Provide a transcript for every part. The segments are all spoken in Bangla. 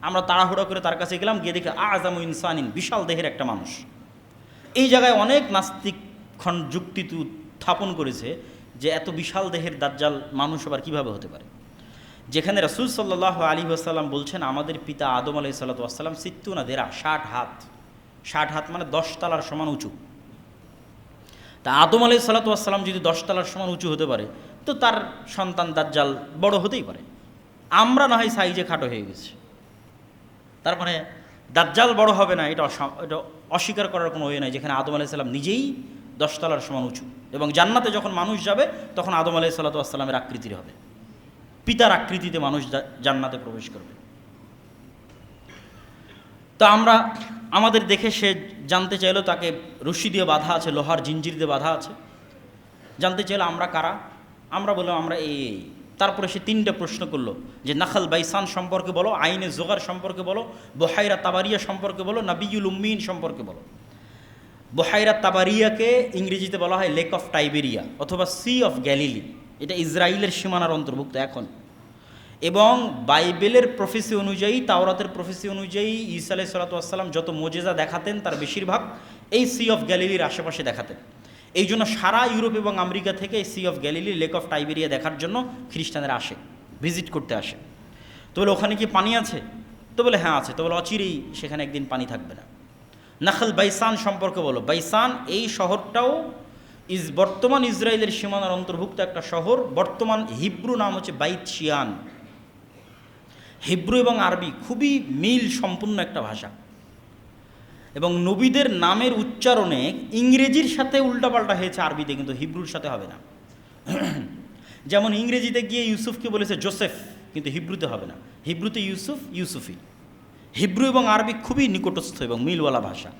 আমরা তাড়াহুড়ো করে তার কাছে গেলাম, গিয়ে দেখি আযামু ইনসানিন, বিশাল দেহের একটা মানুষ। এই জায়গায় অনেক নাস্তিক যুক্তি উত্থাপন করেছে যে এত বিশাল দেহের দাজ্জাল মানুষ আবার কীভাবে হতে পারে, যেখানে রাসূল সাল্লাল্লাহু আলাইহি ওয়াসাল্লাম বলছেন আমাদের পিতা আদম আলাইহিস সালাতু ওয়াস সালাম 60 হাত, 60 হাত মানে 10 তলার সমান উঁচু। তা আদম আলাইহিস সালাতু ওয়াস সালাম যদি 10 তলার সমান উঁচু হতে পারে, তো তার সন্তান দাজ্জাল বড় হতেই পারে। আমরা না হয় সাইজে খাটো হয়ে গেছি, তার মানে দাজ্জাল বড় হবে না এটা অস্বীকার করার কোনো ওয়ে নাই, যেখানে আদম আলাইহিস সালাম নিজেই 10 তলার সমান উঁচু। এবং জান্নাতে যখন মানুষ যাবে তখন আদম আলাইহিস সালাতু ওয়াস সালামের আকৃতির হবে, পিতার আকৃতিতে মানুষ জান্নাতে প্রবেশ করবে। তো আমাদের দেখে সে জানতে চাইলো, তাকে রশি দিয়ে বাঁধা আছে, লোহার জিঞ্জির দিয়ে বাঁধা আছে। জানতে চাইলো আমরা কারা, আমরা বললাম আমরা এই। তারপরে সে 3টে প্রশ্ন করলো যে নাখাল বাইসান সম্পর্কে বলো, আইনে জোগার সম্পর্কে বলো, বহাইরা তাবারিয়া সম্পর্কে বলো, নাবিয়ুল উম্মিন সম্পর্কে বলো। বহাইরা তাবারিয়াকে ইংরেজিতে বলা হয় লেক অফ টাইবেরিয়া অথবা সি অফ গ্যালিলি, এটা ইসরায়েলের সীমানার অন্তর্ভুক্ত এখন। এবং বাইবেলের প্রফেসি অনুযায়ী, তাওরাতের প্রফেসি অনুযায়ী ঈসা আলাইহিস সালাতু ওয়াস সালাম যত মুজিজা দেখাতেন তার বেশিরভাগ এই সি অফ গ্যালিলির আশেপাশে দেখাতেন। এই জন্য সারা ইউরোপ এবং আমেরিকা থেকে এই sea of Galilee, lake of Tiberias দেখার জন্য খ্রিস্টানরা আসে, ভিজিট করতে আসে। তো বলে ওখানে কি পানি আছে? তো বলে হ্যাঁ আছে। তো বলে অচিরেই সেখানে একদিন পানি থাকবে না। নাখল বাইসান সম্পর্কে বলো। বাইসান এই শহরটাও বর্তমান ইসরায়েলের সীমানার অন্তর্ভুক্ত একটা শহর। বর্তমান হিব্রু নাম হচ্ছে বাইত শিয়ান। হিব্রু এবং আরবি খুবই মিল সম্পূর্ণ একটা ভাষা, এবং নবীদের নামের উচ্চারণে ইংরেজির সাথে উল্টাপাল্টা হয়েছে আরবিতে, কিন্তু হিব্রুর সাথে হবে না। যেমন ইংরেজিতে গিয়ে ইউসুফকে বলেছে জোসেফ, কিন্তু হিব্রুতে হবে না। হিব্রুতে ইউসুফ, ইউসুফি। হিব্রু এবং আরবি খুবই নিকটস্থ এবং মিলওয়ালা ভাষা।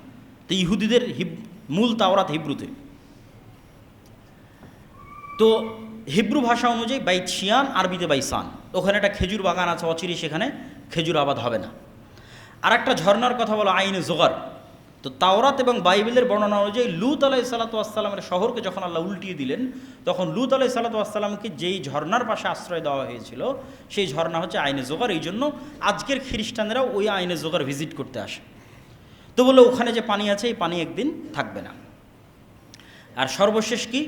তো ইহুদিদের মূল তাওরাত হিব্রুতে। তো হিব্রু ভাষা অনুযায়ী বাইত শিয়ান, আরবিতে বাইসান। ওখানে একটা খেজুর বাগান আছে, অচিরে সেখানে খেজুর আবাদ হবে না। আর একটা ঝর্ণার কথা বলো আইনে জোগার। তো তাওরাত এবং বাইবেলের বর্ণনা অনুযায়ী লূত আলাইহিস সালাতু ওয়াস সালামের শহরকে যখন আল্লাহ উল্টিয়ে দিলেন, তখন লূত আলাইহিস সালাতু ওয়াস সালামকে যেই ঝর্ণার পাশে আশ্রয় দেওয়া হয়েছিল সেই ঝর্ণা হচ্ছে আইনে জোগার। এই জন্য আজকের খ্রিস্টানরা ওই আইনে জোগার ভিজিট করতে আসে। তো বলে ওখানে যে পানি আছে এই পানি একদিন থাকবে না। আর সর্বশেষ কি,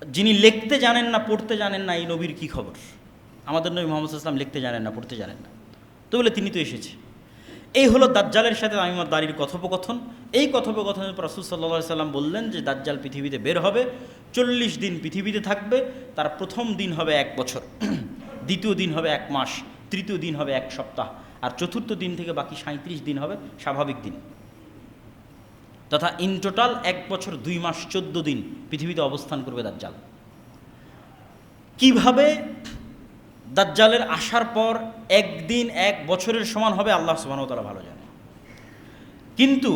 যিনি লিখতে জানেন না, পড়তে জানেন না, এই নবীর কি খবর? আমাদের নবী মুহাম্মদ সাল্লাল্লাহু আলাইহি ওয়াসাল্লাম লিখতে জানেন না, পড়তে জানেন না। তো বলে তিনি তো এসেছে। এই হলো দাজ্জালের সাথে তামিমাত-দারির কথোপকথন। এই কথোপকথনের পর রাসূল সাল্লাল্লাহু আলাইহি ওয়াসাল্লাম বললেন যে দাজ্জাল পৃথিবীতে বের হবে, 40 দিন পৃথিবীতে থাকবে। তার প্রথম দিন হবে 1 বছর, দ্বিতীয় দিন হবে 1 মাস, তৃতীয় দিন হবে 1 সপ্তাহ, আর চতুর্থ দিন থেকে বাকি 37 দিন হবে স্বাভাবিক দিন। তথা ইন টোটাল 1 বছর 2 মাস 14 দিন পৃথিবীতে অবস্থান করবে দাজ্জাল। কিভাবে দাজ্জালের আসার পর একদিন 1 বছরের সমান হবে আল্লাহ সুবহানাহু ওয়া তাআলা ভালো জানেন। কিন্তু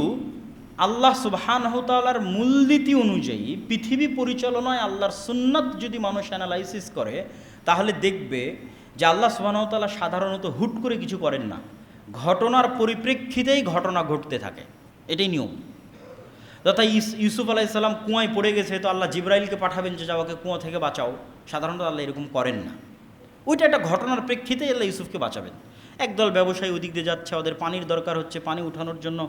আল্লাহ সুবহানাহু ওয়া তাআলার মূলনীতি অনুযায়ী পৃথিবী পরিচালনায় আল্লাহর সুন্নাত যদি মানুষ অ্যানালাইসিস করে, তাহলে দেখবে যে আল্লাহ সুবহানাহু ওয়া তাআলা সাধারণত হুট করে কিছু করেন না, ঘটনার পরিপ্রেক্ষিতেই ঘটনা ঘটতে থাকে। এটাই নিয়ম। তথা ইউসুফ আলাইহিস সালাম কুয়ায় পড়ে গেছে, তো আল্লাহ জিবরাইলকে পাঠাবেন যে যাওয়াকে কুয়া থেকে বাঁচাও। সাধারণত আল্লাহ এরকম করেন না। ওইটা একটা ঘটনার প্রেক্ষিতে আল্লাহ ইউসুফকে বাঁচাবেন। একদল ব্যবসায়ী ওদিক দিয়ে যাচ্ছে, ওদের পানির দরকার হচ্ছে, পানি উঠানোর জন্য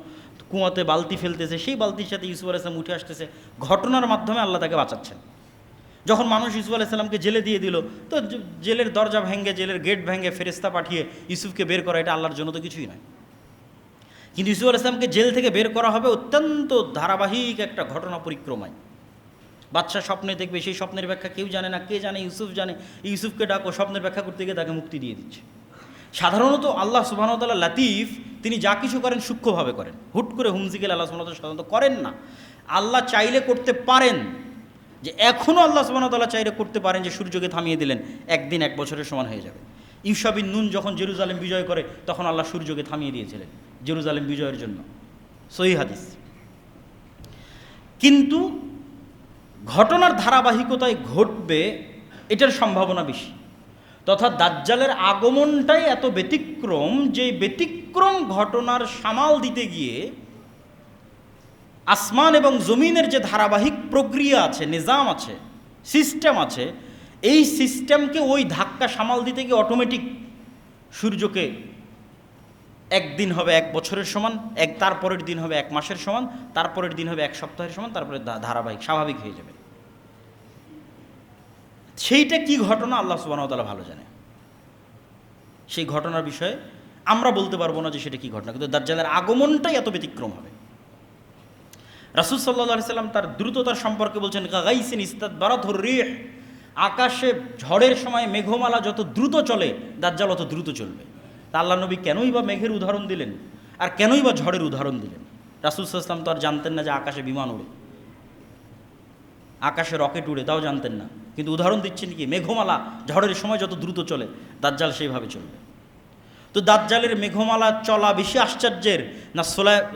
কুয়াতে বালতি ফেলতেছে, সেই বালতির সাথে ইউসুফ আলাইহিস সালাম উঠে আসতেছে, ঘটনার মাধ্যমে আল্লাহ তাকে বাঁচাচ্ছেন। যখন মানুষ ইউসুফ আলাইহিস সালামকে জেলে দিয়ে দিল, তো জেলের দরজা ভেঙে, জেলের গেট ভেঙে ফেরেশতা পাঠিয়ে ইউসুফকে বের করা, এটা আল্লাহর জন্য তো কিছুই নয়। কিন্তু ইউসুফ আলাইহিস সালামকে জেল থেকে বের করা হবে অত্যন্ত ধারাবাহিক একটা ঘটনা পরিক্রমায়। বাদশা স্বপ্নে দেখবে, সেই স্বপ্নের ব্যাখ্যা কেউ জানে না, কে জানে? ইউসুফ জানে। ইউসুফকে ডাকো, স্বপ্নের ব্যাখ্যা করতে গিয়ে তাকে মুক্তি দিয়ে দিচ্ছে। সাধারণত আল্লাহ সুবহানাহু ওয়া তাআলা লাতিফ, তিনি যা কিছু করেন সূক্ষ্মভাবে করেন, হুট করে হুমজিকেল আল্লাহ সুবহানাহু ওয়া তাআলা সাধারণত করেন না। আল্লাহ চাইলে করতে পারেন, যে এখনও আল্লাহ সুবহানাহু ওয়া তাআলা চাইলে করতে পারেন যে সূর্যকে থামিয়ে দিলেন, একদিন 1 বছরের সমান হয়ে যাবে। ইউশা বিন নুন যখন জেরুজালেম বিজয় করে, তখন আল্লাহ সূর্যকে থামিয়ে দিয়েছিলেন জেরুজালেম বিজয়ের জন্য, সহিহ হাদিস। কিন্তু ঘটনার ধারাবাহিকতায় ঘটবে এটার সম্ভাবনা বেশি। তথা দাজ্জালের আগমনটাই এত ব্যতিক্রম, যে ব্যতিক্রম ঘটনার সামাল দিতে গিয়ে আসমান এবং জমিনের যে ধারাবাহিক প্রক্রিয়া আছে, নিজাম আছে, সিস্টেম আছে, এই সিস্টেমকে ওই ধাক্কা সামাল দিতে গিয়ে অটোমেটিক সূর্যকে একদিন হবে 1 বছরের সমান, তারপরের দিন হবে 1 মাসের সমান, তারপরের দিন হবে 1 সপ্তাহের সমান, তারপরে ধারাবাহিক স্বাভাবিক হয়ে যাবে। সেইটা কি ঘটনা আল্লাহ সুবহানাহু ওয়া তাআলা ভালো জানে। সেই ঘটনার বিষয়ে আমরা বলতে পারবো না যে সেটা কি ঘটনা, কিন্তু দাজ্জালের আগমনটাই এত ব্যতিক্রম হবে। রাসূল সাল্লাল্লাহু আলাইহি সাল্লাম তার দ্রুততার সম্পর্কে বলছেন, কাগাইসিন ইস্তাদবারাতুর রিহ, আকাশে ঝড়ের সময় মেঘমালা যত দ্রুত চলে দাজ্জাল অত দ্রুত চলবে। তা আল্লাহ নবী কেনই বা মেঘের উদাহরণ দিলেন আর কেনই বা ঝড়ের উদাহরণ দিলেন? রাসূল সাল্লাল্লাহু আলাইহি ওয়াসাল্লাম তো আর জানতেন না যে আকাশে বিমান ওড়ে, আকাশে রকেট উড়ে, তাও জানতেন না, কিন্তু উদাহরণ দিচ্ছেন কি, মেঘমালা ঝড়ের সময় যত দ্রুত চলে দাজ্জাল সেইভাবে চলবে। তো দাজ্জালের মেঘমালা চলা বেশি আশ্চর্যের না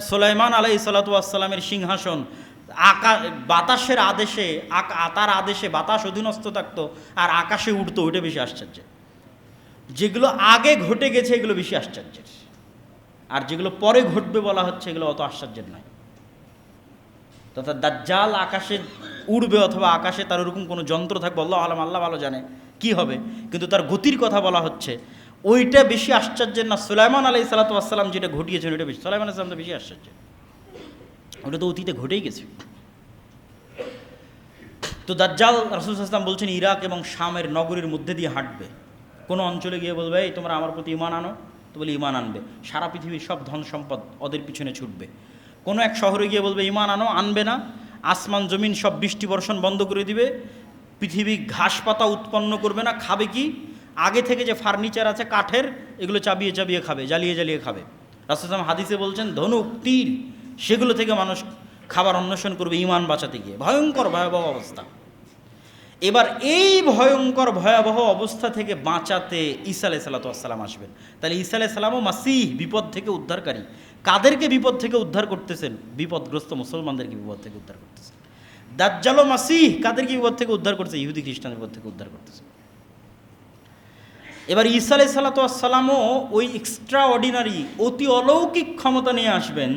সুলাইমান আলাইহিস সালাতু ওয়াস সালামের সিংহাসন বাতাসের আদেশে, তার আদেশে বাতাস অধীনস্থ থাকতো আর আকাশে উঠতো, ওইটা বেশি আশ্চর্যের। যেগুলো আগে ঘটে গেছে এগুলো বেশি আশ্চর্যের, আর যেগুলো পরে ঘটবে বলা হচ্ছে এগুলো অত আশ্চর্যের নয়। তথা দাজ্জাল আকাশে উড়বে অথবা আকাশে তার ওরকম কোনো যন্ত্র থাকবে, আল্লাহ আলাম, আল্লাহ ভালো জানে কি হবে, কিন্তু তার গতির কথা বলা হচ্ছে, ওইটা বেশি আশ্চর্যের না সুলাইমান আলাইহিস সালাতু ওয়াস সালাম যেটা ঘটিয়েছেন ওইটা বেশি, সুলাইমান আলাইহিস সালাম তো বেশি আশ্চর্য, ওটা তো অতীতে ঘটেই গেছে। তো দাজ্জাল রাসূল সাল্লাল্লাহু আলাইহি ওয়াসাল্লাম বলছেন ইরাক এবং শামের নগরীর মধ্যে দিয়ে হাঁটবে, কোনো অঞ্চলে গিয়ে বলবে এই তোমরা আমার প্রতি ঈমান আনো, তো বলে ঈমান আনবে, সারা পৃথিবীর সব ধন সম্পদ ওদের পিছনে ছুটবে। কোনো এক শহরে গিয়ে বলবে ঈমান আনো, আনবে না, আসমান জমিন সব বৃষ্টি বর্ষণ বন্ধ করে দিবে, পৃথিবী ঘাস পাতা উৎপন্ন করবে না, খাবে কি, আগে থেকে যে ফার্নিচার আছে কাঠের এগুলো চাবিয়ে চাবিয়ে খাবে, জ্বালিয়ে জ্বালিয়ে খাবে। রাসূল সাল্লাল্লাহু আলাইহি ওয়াসাল্লাম হাদিসে বলছেন ধনুক তীর সেগুলো থেকে মানুষ খাবার অন্বেষণ করবে ঈমান বাঁচাতে গিয়ে, ভয়ঙ্কর ভয়াবহ অবস্থা। এবার এই ভয়ঙ্কর ভয়াবহ অবস্থা থেকে বাঁচাতে ঈসা আলাইহিস সালাতু ওয়াস সালাম আসবেন। তাহলে ঈসা আলাইহিস সালামও মাসিহ, বিপদ থেকে উদ্ধারকারী। কাদেরকে বিপদ থেকে উদ্ধার করতেছেন? বিপদগ্রস্ত মুসলমানদেরকে বিপদ থেকে উদ্ধার করতেছেন। দাজ্জালও মাসিহ, কাদেরকে বিপদ থেকে উদ্ধার করছে? ইহুদি খ্রিস্টানদের বিপদ থেকে উদ্ধার করতেছে। এবার ঈসা আলাইহিস সালাতু ওয়াস সালামও ওই এক্সট্রা অর্ডিনারি অতি অলৌকিক ক্ষমতা নিয়ে আসবেন।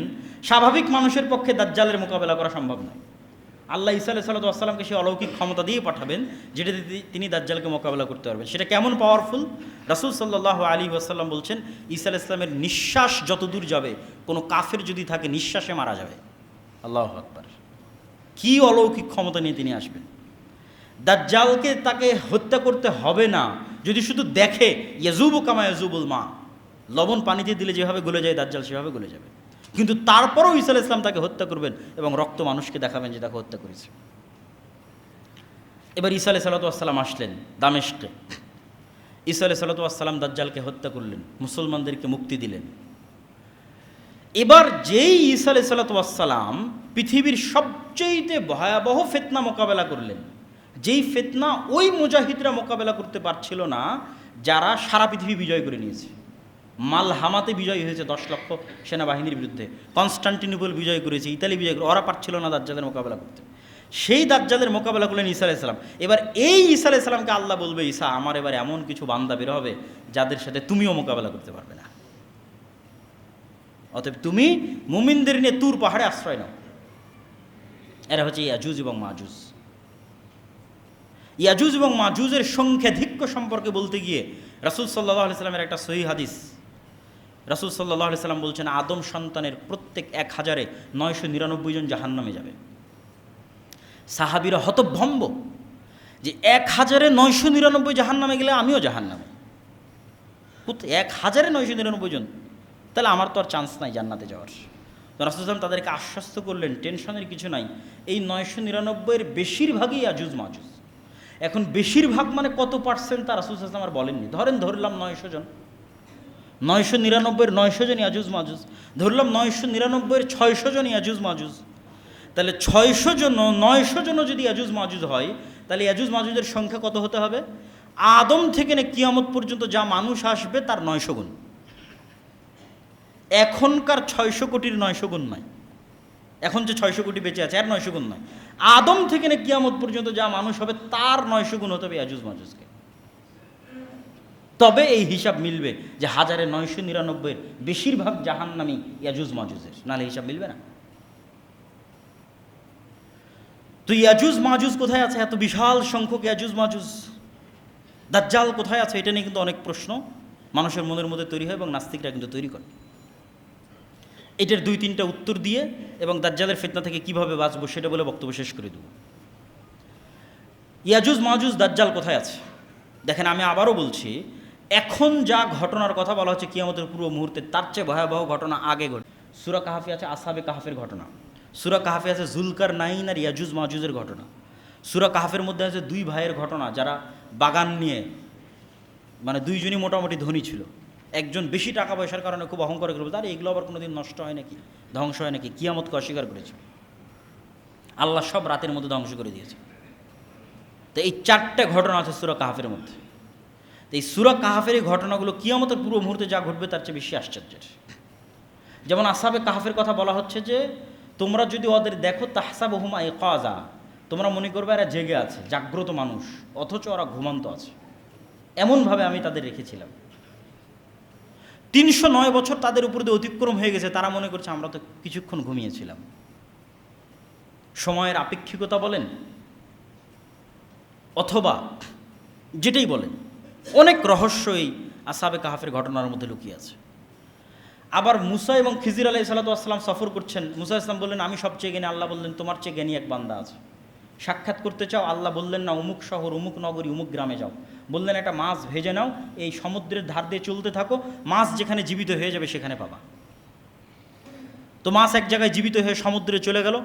স্বাভাবিক মানুষের পক্ষে দাজ্জালের মোকাবেলা করা সম্ভব নয়। আল্লাহ ঈসা আলাইহিস সালাতু ওয়াস সালামকে সেই অলৌকিক ক্ষমতা দিয়ে পাঠাবেন যেটা তিনি দাজ্জালকে মোকাবেলা করতে পারবেন। সেটা কেমন পাওয়ারফুল? রাসূল সাল্লাল্লাহু আলাইহি ওয়াসাল্লাম বলছেন ঈসা আলাইহিস সালামের নিঃশ্বাস যত দূর যাবে কোনো কাফের যদি থাকে নিঃশ্বাসে মারা যাবে। আল্লাহু আকবার! কি অলৌকিক ক্ষমতা নিয়ে তিনি আসবেন। দাজ্জালকে তাকে হত্যা করতে হবে না, যদি শুধু দেখে ইয়াজুবু কামা ইয়াজুবুল মা, লবণ পানিতে দিলে যেভাবে গলে যায় দাজ্জাল সেভাবে গলে যাবে। কিন্তু তারপরেও ঈসা আলাইহিস সালাম তাকে হত্যা করবেন এবং রক্ত মানুষকে দেখাবেন যে তাকে হত্যা করেছে। এবার ঈসা আলাইহিস সালাতু ওয়াস সালাম আসলেন দামেস্কে। ঈসা আলাইহিস সালাতু ওয়াস সালাম দাজ্জালকে হত্যা করলেন, মুসলমানদেরকে মুক্তি দিলেন। এবার যেই ঈসা আলাইহিস সালাতু ওয়াস সালাম পৃথিবীর সবচেয়ে ভয়াবহ ফিতনা মোকাবেলা করলেন, যেই ফিতনা ওই মুজাহিদরা মোকাবেলা করতে পারছিল না যারা সারা পৃথিবী বিজয় করে নিয়েছে। মালহামাতে বিজয় হয়েছে 10 লক্ষ সেনাবাহিনীর বিরুদ্ধে, কনস্টান্টিনোপল বিজয় করেছে, ইতালি বিজয় করে, ওরা পারছিল না দাজ্জালের মোকাবেলা করতে। সেই দাজ্জালের মোকাবেলা করলেন ঈসা আলাইহিস সালাম। এবার এই ঈসা আলাইহিস সালামকে আল্লাহ বলবে, ঈসা আমার এবার এমন কিছু বান্দা বের হবে যাদের সাথে তুমিও মোকাবেলা করতে পারবে না, অতএব তুমি মুমিনদের নিয়ে তুর পাহাড়ে আশ্রয় নাও। এরা হচ্ছে ইয়াজুজ এবং মাজুজ। ইয়াজুজ এবং মাজুজের সংখ্যাধিক্য সম্পর্কে বলতে গিয়ে রাসূল সাল্লাল্লাহু আলাইহি সাল্লামের একটা সহিহ হাদিস, রাসূল সাল্লাল্লাহু আলাইহি সাল্লাম বলছেন আদম সন্তানের প্রত্যেক 1000-এ 999 জন জাহান্নামে যাবে। সাহাবীরা হতভম্ব যে 1000-এ 999 জাহান্নামে গেলে আমিও জাহান্নামে, 1000-এ 999 জন, তাহলে আমার তো আর চান্স নাই জান্নাতে যাওয়ার। তো রাসূল সাল্লাল্লাহু তাদেরকে আশ্বস্ত করলেন টেনশনের কিছু নাই, এই 999-এর বেশিরভাগই ইয়াজুজ মাজুজ। এখন বেশিরভাগ মানে কত পার্সেন্ট তা রাসূল সাল্লাল্লাহু আর বলেননি। ধরলাম 900 জন, 999-এর 900 জন ইয়াজুজ মাজুজ, ধরলাম 999-এর 600 জন ইয়াজুজ মাজুজ। তাহলে 600 জন 900 জনও যদি ইয়াজুজ মাজুজ হয় তাহলে ইয়াজুজ মাজুজের সংখ্যা কত হতে হবে? আদম থেকে না কিয়ামত পর্যন্ত যা মানুষ আসবে তার 900 গুণ। এখনকার 600 কোটির 900 গুণ নয়, এখন যে 600 কোটি বেঁচে আছে আর 900 গুণ নয়, আদম থেকে না কিয়ামত পর্যন্ত যা মানুষ হবে তার 900 গুণ হতে হবে ইয়াজুজ মাজুজকে। তবে এই হিসাব মিলবে যে 1000-এ 999-এর বেশিরভাগ জাহান্নামী ইয়াজুজ মাজুজের, নাহলে হিসাব মিলবে না। তো ইয়াজুজ মাজুজ কোথায় আছে? এত বিশাল সংখ্যক ইয়াজুজ মাজুজ। দাজ্জাল কোথায় আছে? এটা নিয়ে কিন্তু অনেক প্রশ্ন মানুষের মনের মধ্যে তৈরি হয় এবং নাস্তিকরা কিন্তু তৈরি করে। এটার 2-3টা উত্তর দিয়ে এবং দাজ্জালের ফিতনা থেকে কিভাবে বাঁচবো সেটা বলে বক্তব্য শেষ করে দেব। ইয়াজুজ মাজুজ দাজ্জাল কোথায় আছে দেখেন, আমি আবারও বলছি, এখন যা ঘটনার কথা বলা হচ্ছে কিয়ামতের পূর্ব মুহূর্তে, তার চেয়ে ভয়াবহ ঘটনা আগে ঘটে। সূরা কাহাফে আছে আসহাবে কাহাফের ঘটনা, সূরা কাহাফে আছে যুলকারনাইন আর ইয়াজুজ মাজুজের ঘটনা, সূরা কাহাফের মধ্যে আছে 2 ভাইয়ের ঘটনা যারা বাগান নিয়ে, মানে 2 জনই মোটামুটি ধনী ছিল। একজন বেশি টাকা পয়সার কারণে খুব অহংকার করবে, তার এগুলো আবার কোনোদিন নষ্ট হয় নাকি, ধ্বংস হয় নাকি, কিয়ামতকে অস্বীকার করেছে। আল্লাহ সব রাতের মধ্যে ধ্বংস করে দিয়েছে। তো এই 4টে ঘটনা আছে সূরা কাহাফের মধ্যে। তো এই সূরা কাহাফের এই ঘটনাগুলো কিয়ামতের পূর্ব মুহূর্তে যা ঘটবে তার চেয়ে বেশি আশ্চর্যের। যেমন আসহাবে কাহাফের কথা বলা হচ্ছে যে তোমরা যদি ওদের দেখো তাহসাবুহুম আইকাযা, তোমরা মনে করবে এরা জেগে আছে, জাগ্রত মানুষ, অথচ ওরা ঘুমন্ত আছে। এমনভাবে আমি তাদের রেখেছিলাম। 309 বছর তাদের উপর দিয়ে অতিক্রম হয়ে গেছে, তারা মনে করছে আমরা তো কিছুক্ষণ ঘুমিয়েছিলাম। সময়ের আপেক্ষিকতা বলেন অথবা যেটাই বলেন, অনেক রহস্য এই আসহাবে কাহাফের ঘটনার মধ্যে লুকিয়ে আছে। আবার মুসা এবং খিজির আলাইহিস সালাতু ওয়াস সালাম সফর করছেন, মুসা ইসলাম বললেন আমি সবচেয়ে জ্ঞানী, আল্লাহ বললেন তোমার চেয়ে জ্ঞানী এক বান্দা আছে, সাক্ষাৎ করতে চাও? আল্লাহ বললেন না, অমুক শহর, অমুক নগরী, অমুক গ্রামে যাও। বললেন একটা মাছ ভেজে নাও, এই সমুদ্রের ধার দিয়ে চলতে থাকো, মাছ যেখানে জীবিত হয়ে যাবে সেখানে পাবা। তো মাছ এক জায়গায় জীবিত হয়ে সমুদ্রে চলে গেল।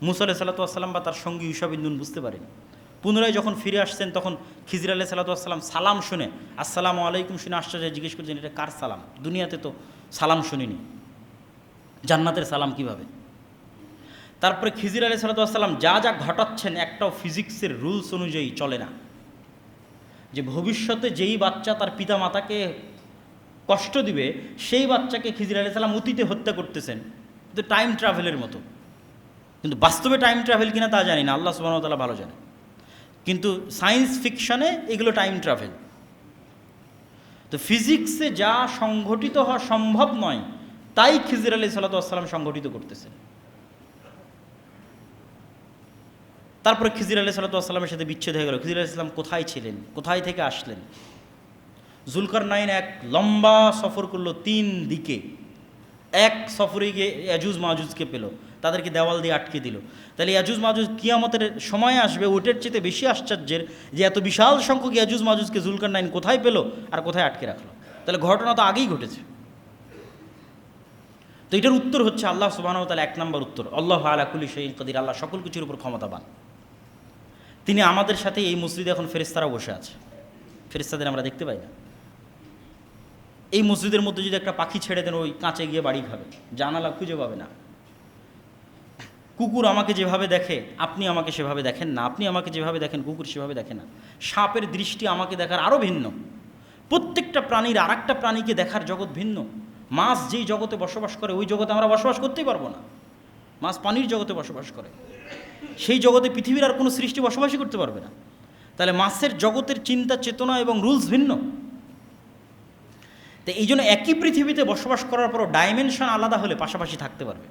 মুসা আলাইহিস সালাতু ওয়াস সালাম বা তার সঙ্গী ইউশা বিন নুন বুঝতে পারেন। পুনরায় যখন ফিরে আসছেন তখন খিজির আলাইহিস সালাতু ওয়াস সালাম সালাম শুনে আসসালামু আলাইকুম শুনে আশ্চর্য জিজ্ঞেস করছেন এটা কার সালাম? দুনিয়াতে তো সালাম শুনিনি, জান্নাতের সালাম কিভাবে? তারপরে খিজির আলাইহিস সালাতু ওয়াস সালাম যা যা ঘটাচ্ছেন একটাও ফিজিক্সের রুলস অনুযায়ী চলে না। যে ভবিষ্যতে যেই বাচ্চা তার পিতা মাতাকে কষ্ট দিবে সেই বাচ্চাকে খিজির আলাইহিস সালাম অতীতে হত্যা করতেছেন, কিন্তু টাইম ট্রাভেলের মতো। কিন্তু বাস্তবে টাইম ট্রাভেল কিনা তা জানি না, আল্লাহ সুবহানাহু ওয়া তাআলা ভালো জানে। কিন্তু সায়েন্স ফিকশনে এগুলো টাইম ট্রাভেল। তো ফিজিক্সে যা সংঘটিত হওয়া সম্ভব নয় তাই খিজির আলাইহিস সালাতু ওয়াস সালাম সংঘটিত করতেছেন। তারপরে খিজির আলাইহিস সালাতু ওয়াস সালামের সাথে বিচ্ছেদ হয়ে গেল। খিজির আলাইহিস সালাম কোথায় ছিলেন, কোথায় থেকে আসলেন? যুলকারনাইন এক লম্বা সফর করলো 3 দিকে। এক সফরে গিয়ে ইয়াজুজ মাজুজকে পেল, তাদেরকে দেওয়াল দিয়ে আটকে দিল। তাহলে ইয়াজুজ মাজুজ কিয়ামতের সময় আসবে, ওটার চেয়ে বেশি আশ্চর্যের যে এত বিশাল সংখ্যক ইয়াজুজ মাজুজকে যুলকারনাইন কোথায় পেল আর কোথায় আটকে রাখলো। তাহলে ঘটনা তো আগেই ঘটেছে। তো এটার উত্তর হচ্ছে আল্লাহ সুবহানাহু ওয়া তাআলা, 1 নম্বর উত্তর, আল্লাহু আলা কুল্লি শাইইন কাদির, আল্লাহ সকল কিছুর উপর ক্ষমতাবান। তিনি আমাদের সাথে এই মসজিদে এখন ফেরেশতারাও বসে আছে, ফেরেশতাদের আমরা দেখতে পাই না। এই মসজিদের মধ্যে যদি একটা পাখি ছেড়ে দেন ওই কাঁচে গিয়ে বাড়ি খাবে, জানালা খুঁজে পাবে না। কুকুর আমাকে যেভাবে দেখে আপনি আমাকে সেভাবে দেখেন না, আপনি আমাকে যেভাবে দেখেন কুকুর সেভাবে দেখে না। সাপের দৃষ্টি আমাকে দেখার আরও ভিন্ন। প্রত্যেকটা প্রাণীর আর একটা প্রাণীকে দেখার জগৎ ভিন্ন। মাছ যেই জগতে বসবাস করে ওই জগতে আমরা বসবাস করতেই পারবো না। মাছ পানির জগতে বসবাস করে, সেই জগতে পৃথিবীর আর কোনো সৃষ্টি বসবাসই করতে পারবে না। তাহলে মাছের জগতের চিন্তা চেতনা এবং রুলস ভিন্ন। তো এই জন্য একই পৃথিবীতে বসবাস করার পরও ডাইমেনশন আলাদা হলে পাশাপাশি থাকতে পারবে।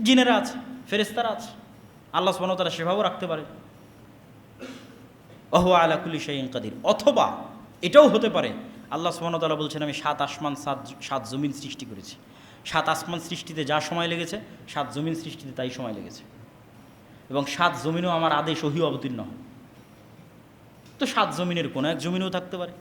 জিনেরা আছে, ফেরেশতারা আছে, আল্লাহ সুবহানাহু ওয়া তাআলা সেভাবেও রাখতে পারে। ওয়া হুয়া আলা কুল্লি শাইইন কাদির। অথবা এটাও হতে পারে আল্লাহ সুবহানাহু ওয়া তাআলা বলছেন আমি 7 আসমান 7 জমিন সৃষ্টি করেছি। 7 আসমান সৃষ্টিতে যা সময় লেগেছে 7 জমিন সৃষ্টিতে তাই সময় লেগেছে, এবং 7 জমিনও আমার আদেশ ওহী অবতীর্ণ হয়। তো 7 জমিনের কোনো এক জমিনেও থাকতে পারে,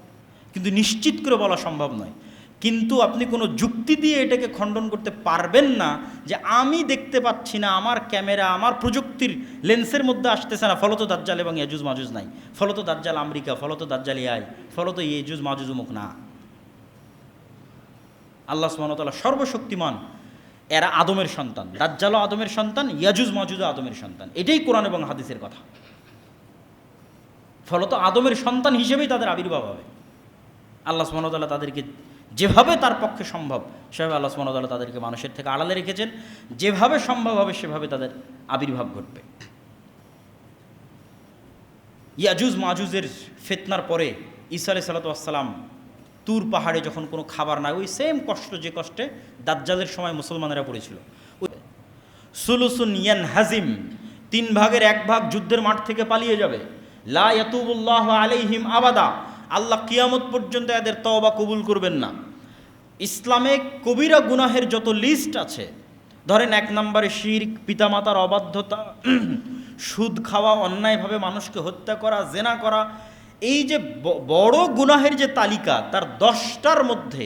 কিন্তু নিশ্চিত করে বলা সম্ভব নয়। কিন্তু আপনি কোনো যুক্তি দিয়ে এটাকে খণ্ডন করতে পারবেন না যে আমি দেখতে পাচ্ছি না, আমার ক্যামেরা আমার প্রযুক্তির লেন্সের মধ্যে আসতেছে না, ফলত দাজ্জাল এবং ইয়াজুজ মাজুজ নাই, ফলত দাজ্জাল আমেরিকা, ফলত দাজ্জাল এআই, ফলত ইয়াজুজ মাজুজ মুখ না। আল্লাহ সুবহানাহু ওয়া তাআলা সর্বশক্তিমান। এরা আদমের সন্তান, দাজ্জালও আদমের সন্তান, ইয়াজুজ মাজুজও আদমের সন্তান। এটাই কোরআন এবং হাদিসের কথা। ফলত আদমের সন্তান হিসেবেই তাদের আবির্ভাব হবে। আল্লাহ সুবহানাহু ওয়া তাআলা তাদেরকে যেভাবে তার পক্ষে সম্ভব সেভাবে আল্লাহ সুবহানাহু ওয়া তাআলা তাদেরকে মানুষের থেকে আড়ালে রেখেছেন। যেভাবে সম্ভব হবে সেভাবে তাদের আবির্ভাব ঘটবে। ইয়াজুজ মাজুজের ফিতনার পরে ঈসা আলাইহিস সালাতু ওয়াস সালাম তুর পাহাড়ে যখন কোনো খাবার নাই, ওই সেম কষ্ট যে কষ্টে দাজ্জালের সময় মুসলমানেরা পড়েছিল। সুলুসুন ইয়ানহাজিম, 3 ভাগের 1 ভাগ যুদ্ধের মাঠ থেকে পালিয়ে যাবে। লা ইয়াতুবুল্লাহু আলাইহিম আবাদা, আল্লাহ কিয়ামত পর্যন্ত এদের তওবা কবুল করবেন না। ইসলামে কবিরা গুনাহের যত লিস্ট আছে, ধরেন 1 নম্বরে শিরক, পিতামাতার অবাধ্যতা, সুদ খাওয়া, অন্যায়ভাবে মানুষকে হত্যা করা, জেনা করা, এই যে বড় গুনাহের যে তালিকা, তার 10টার মধ্যে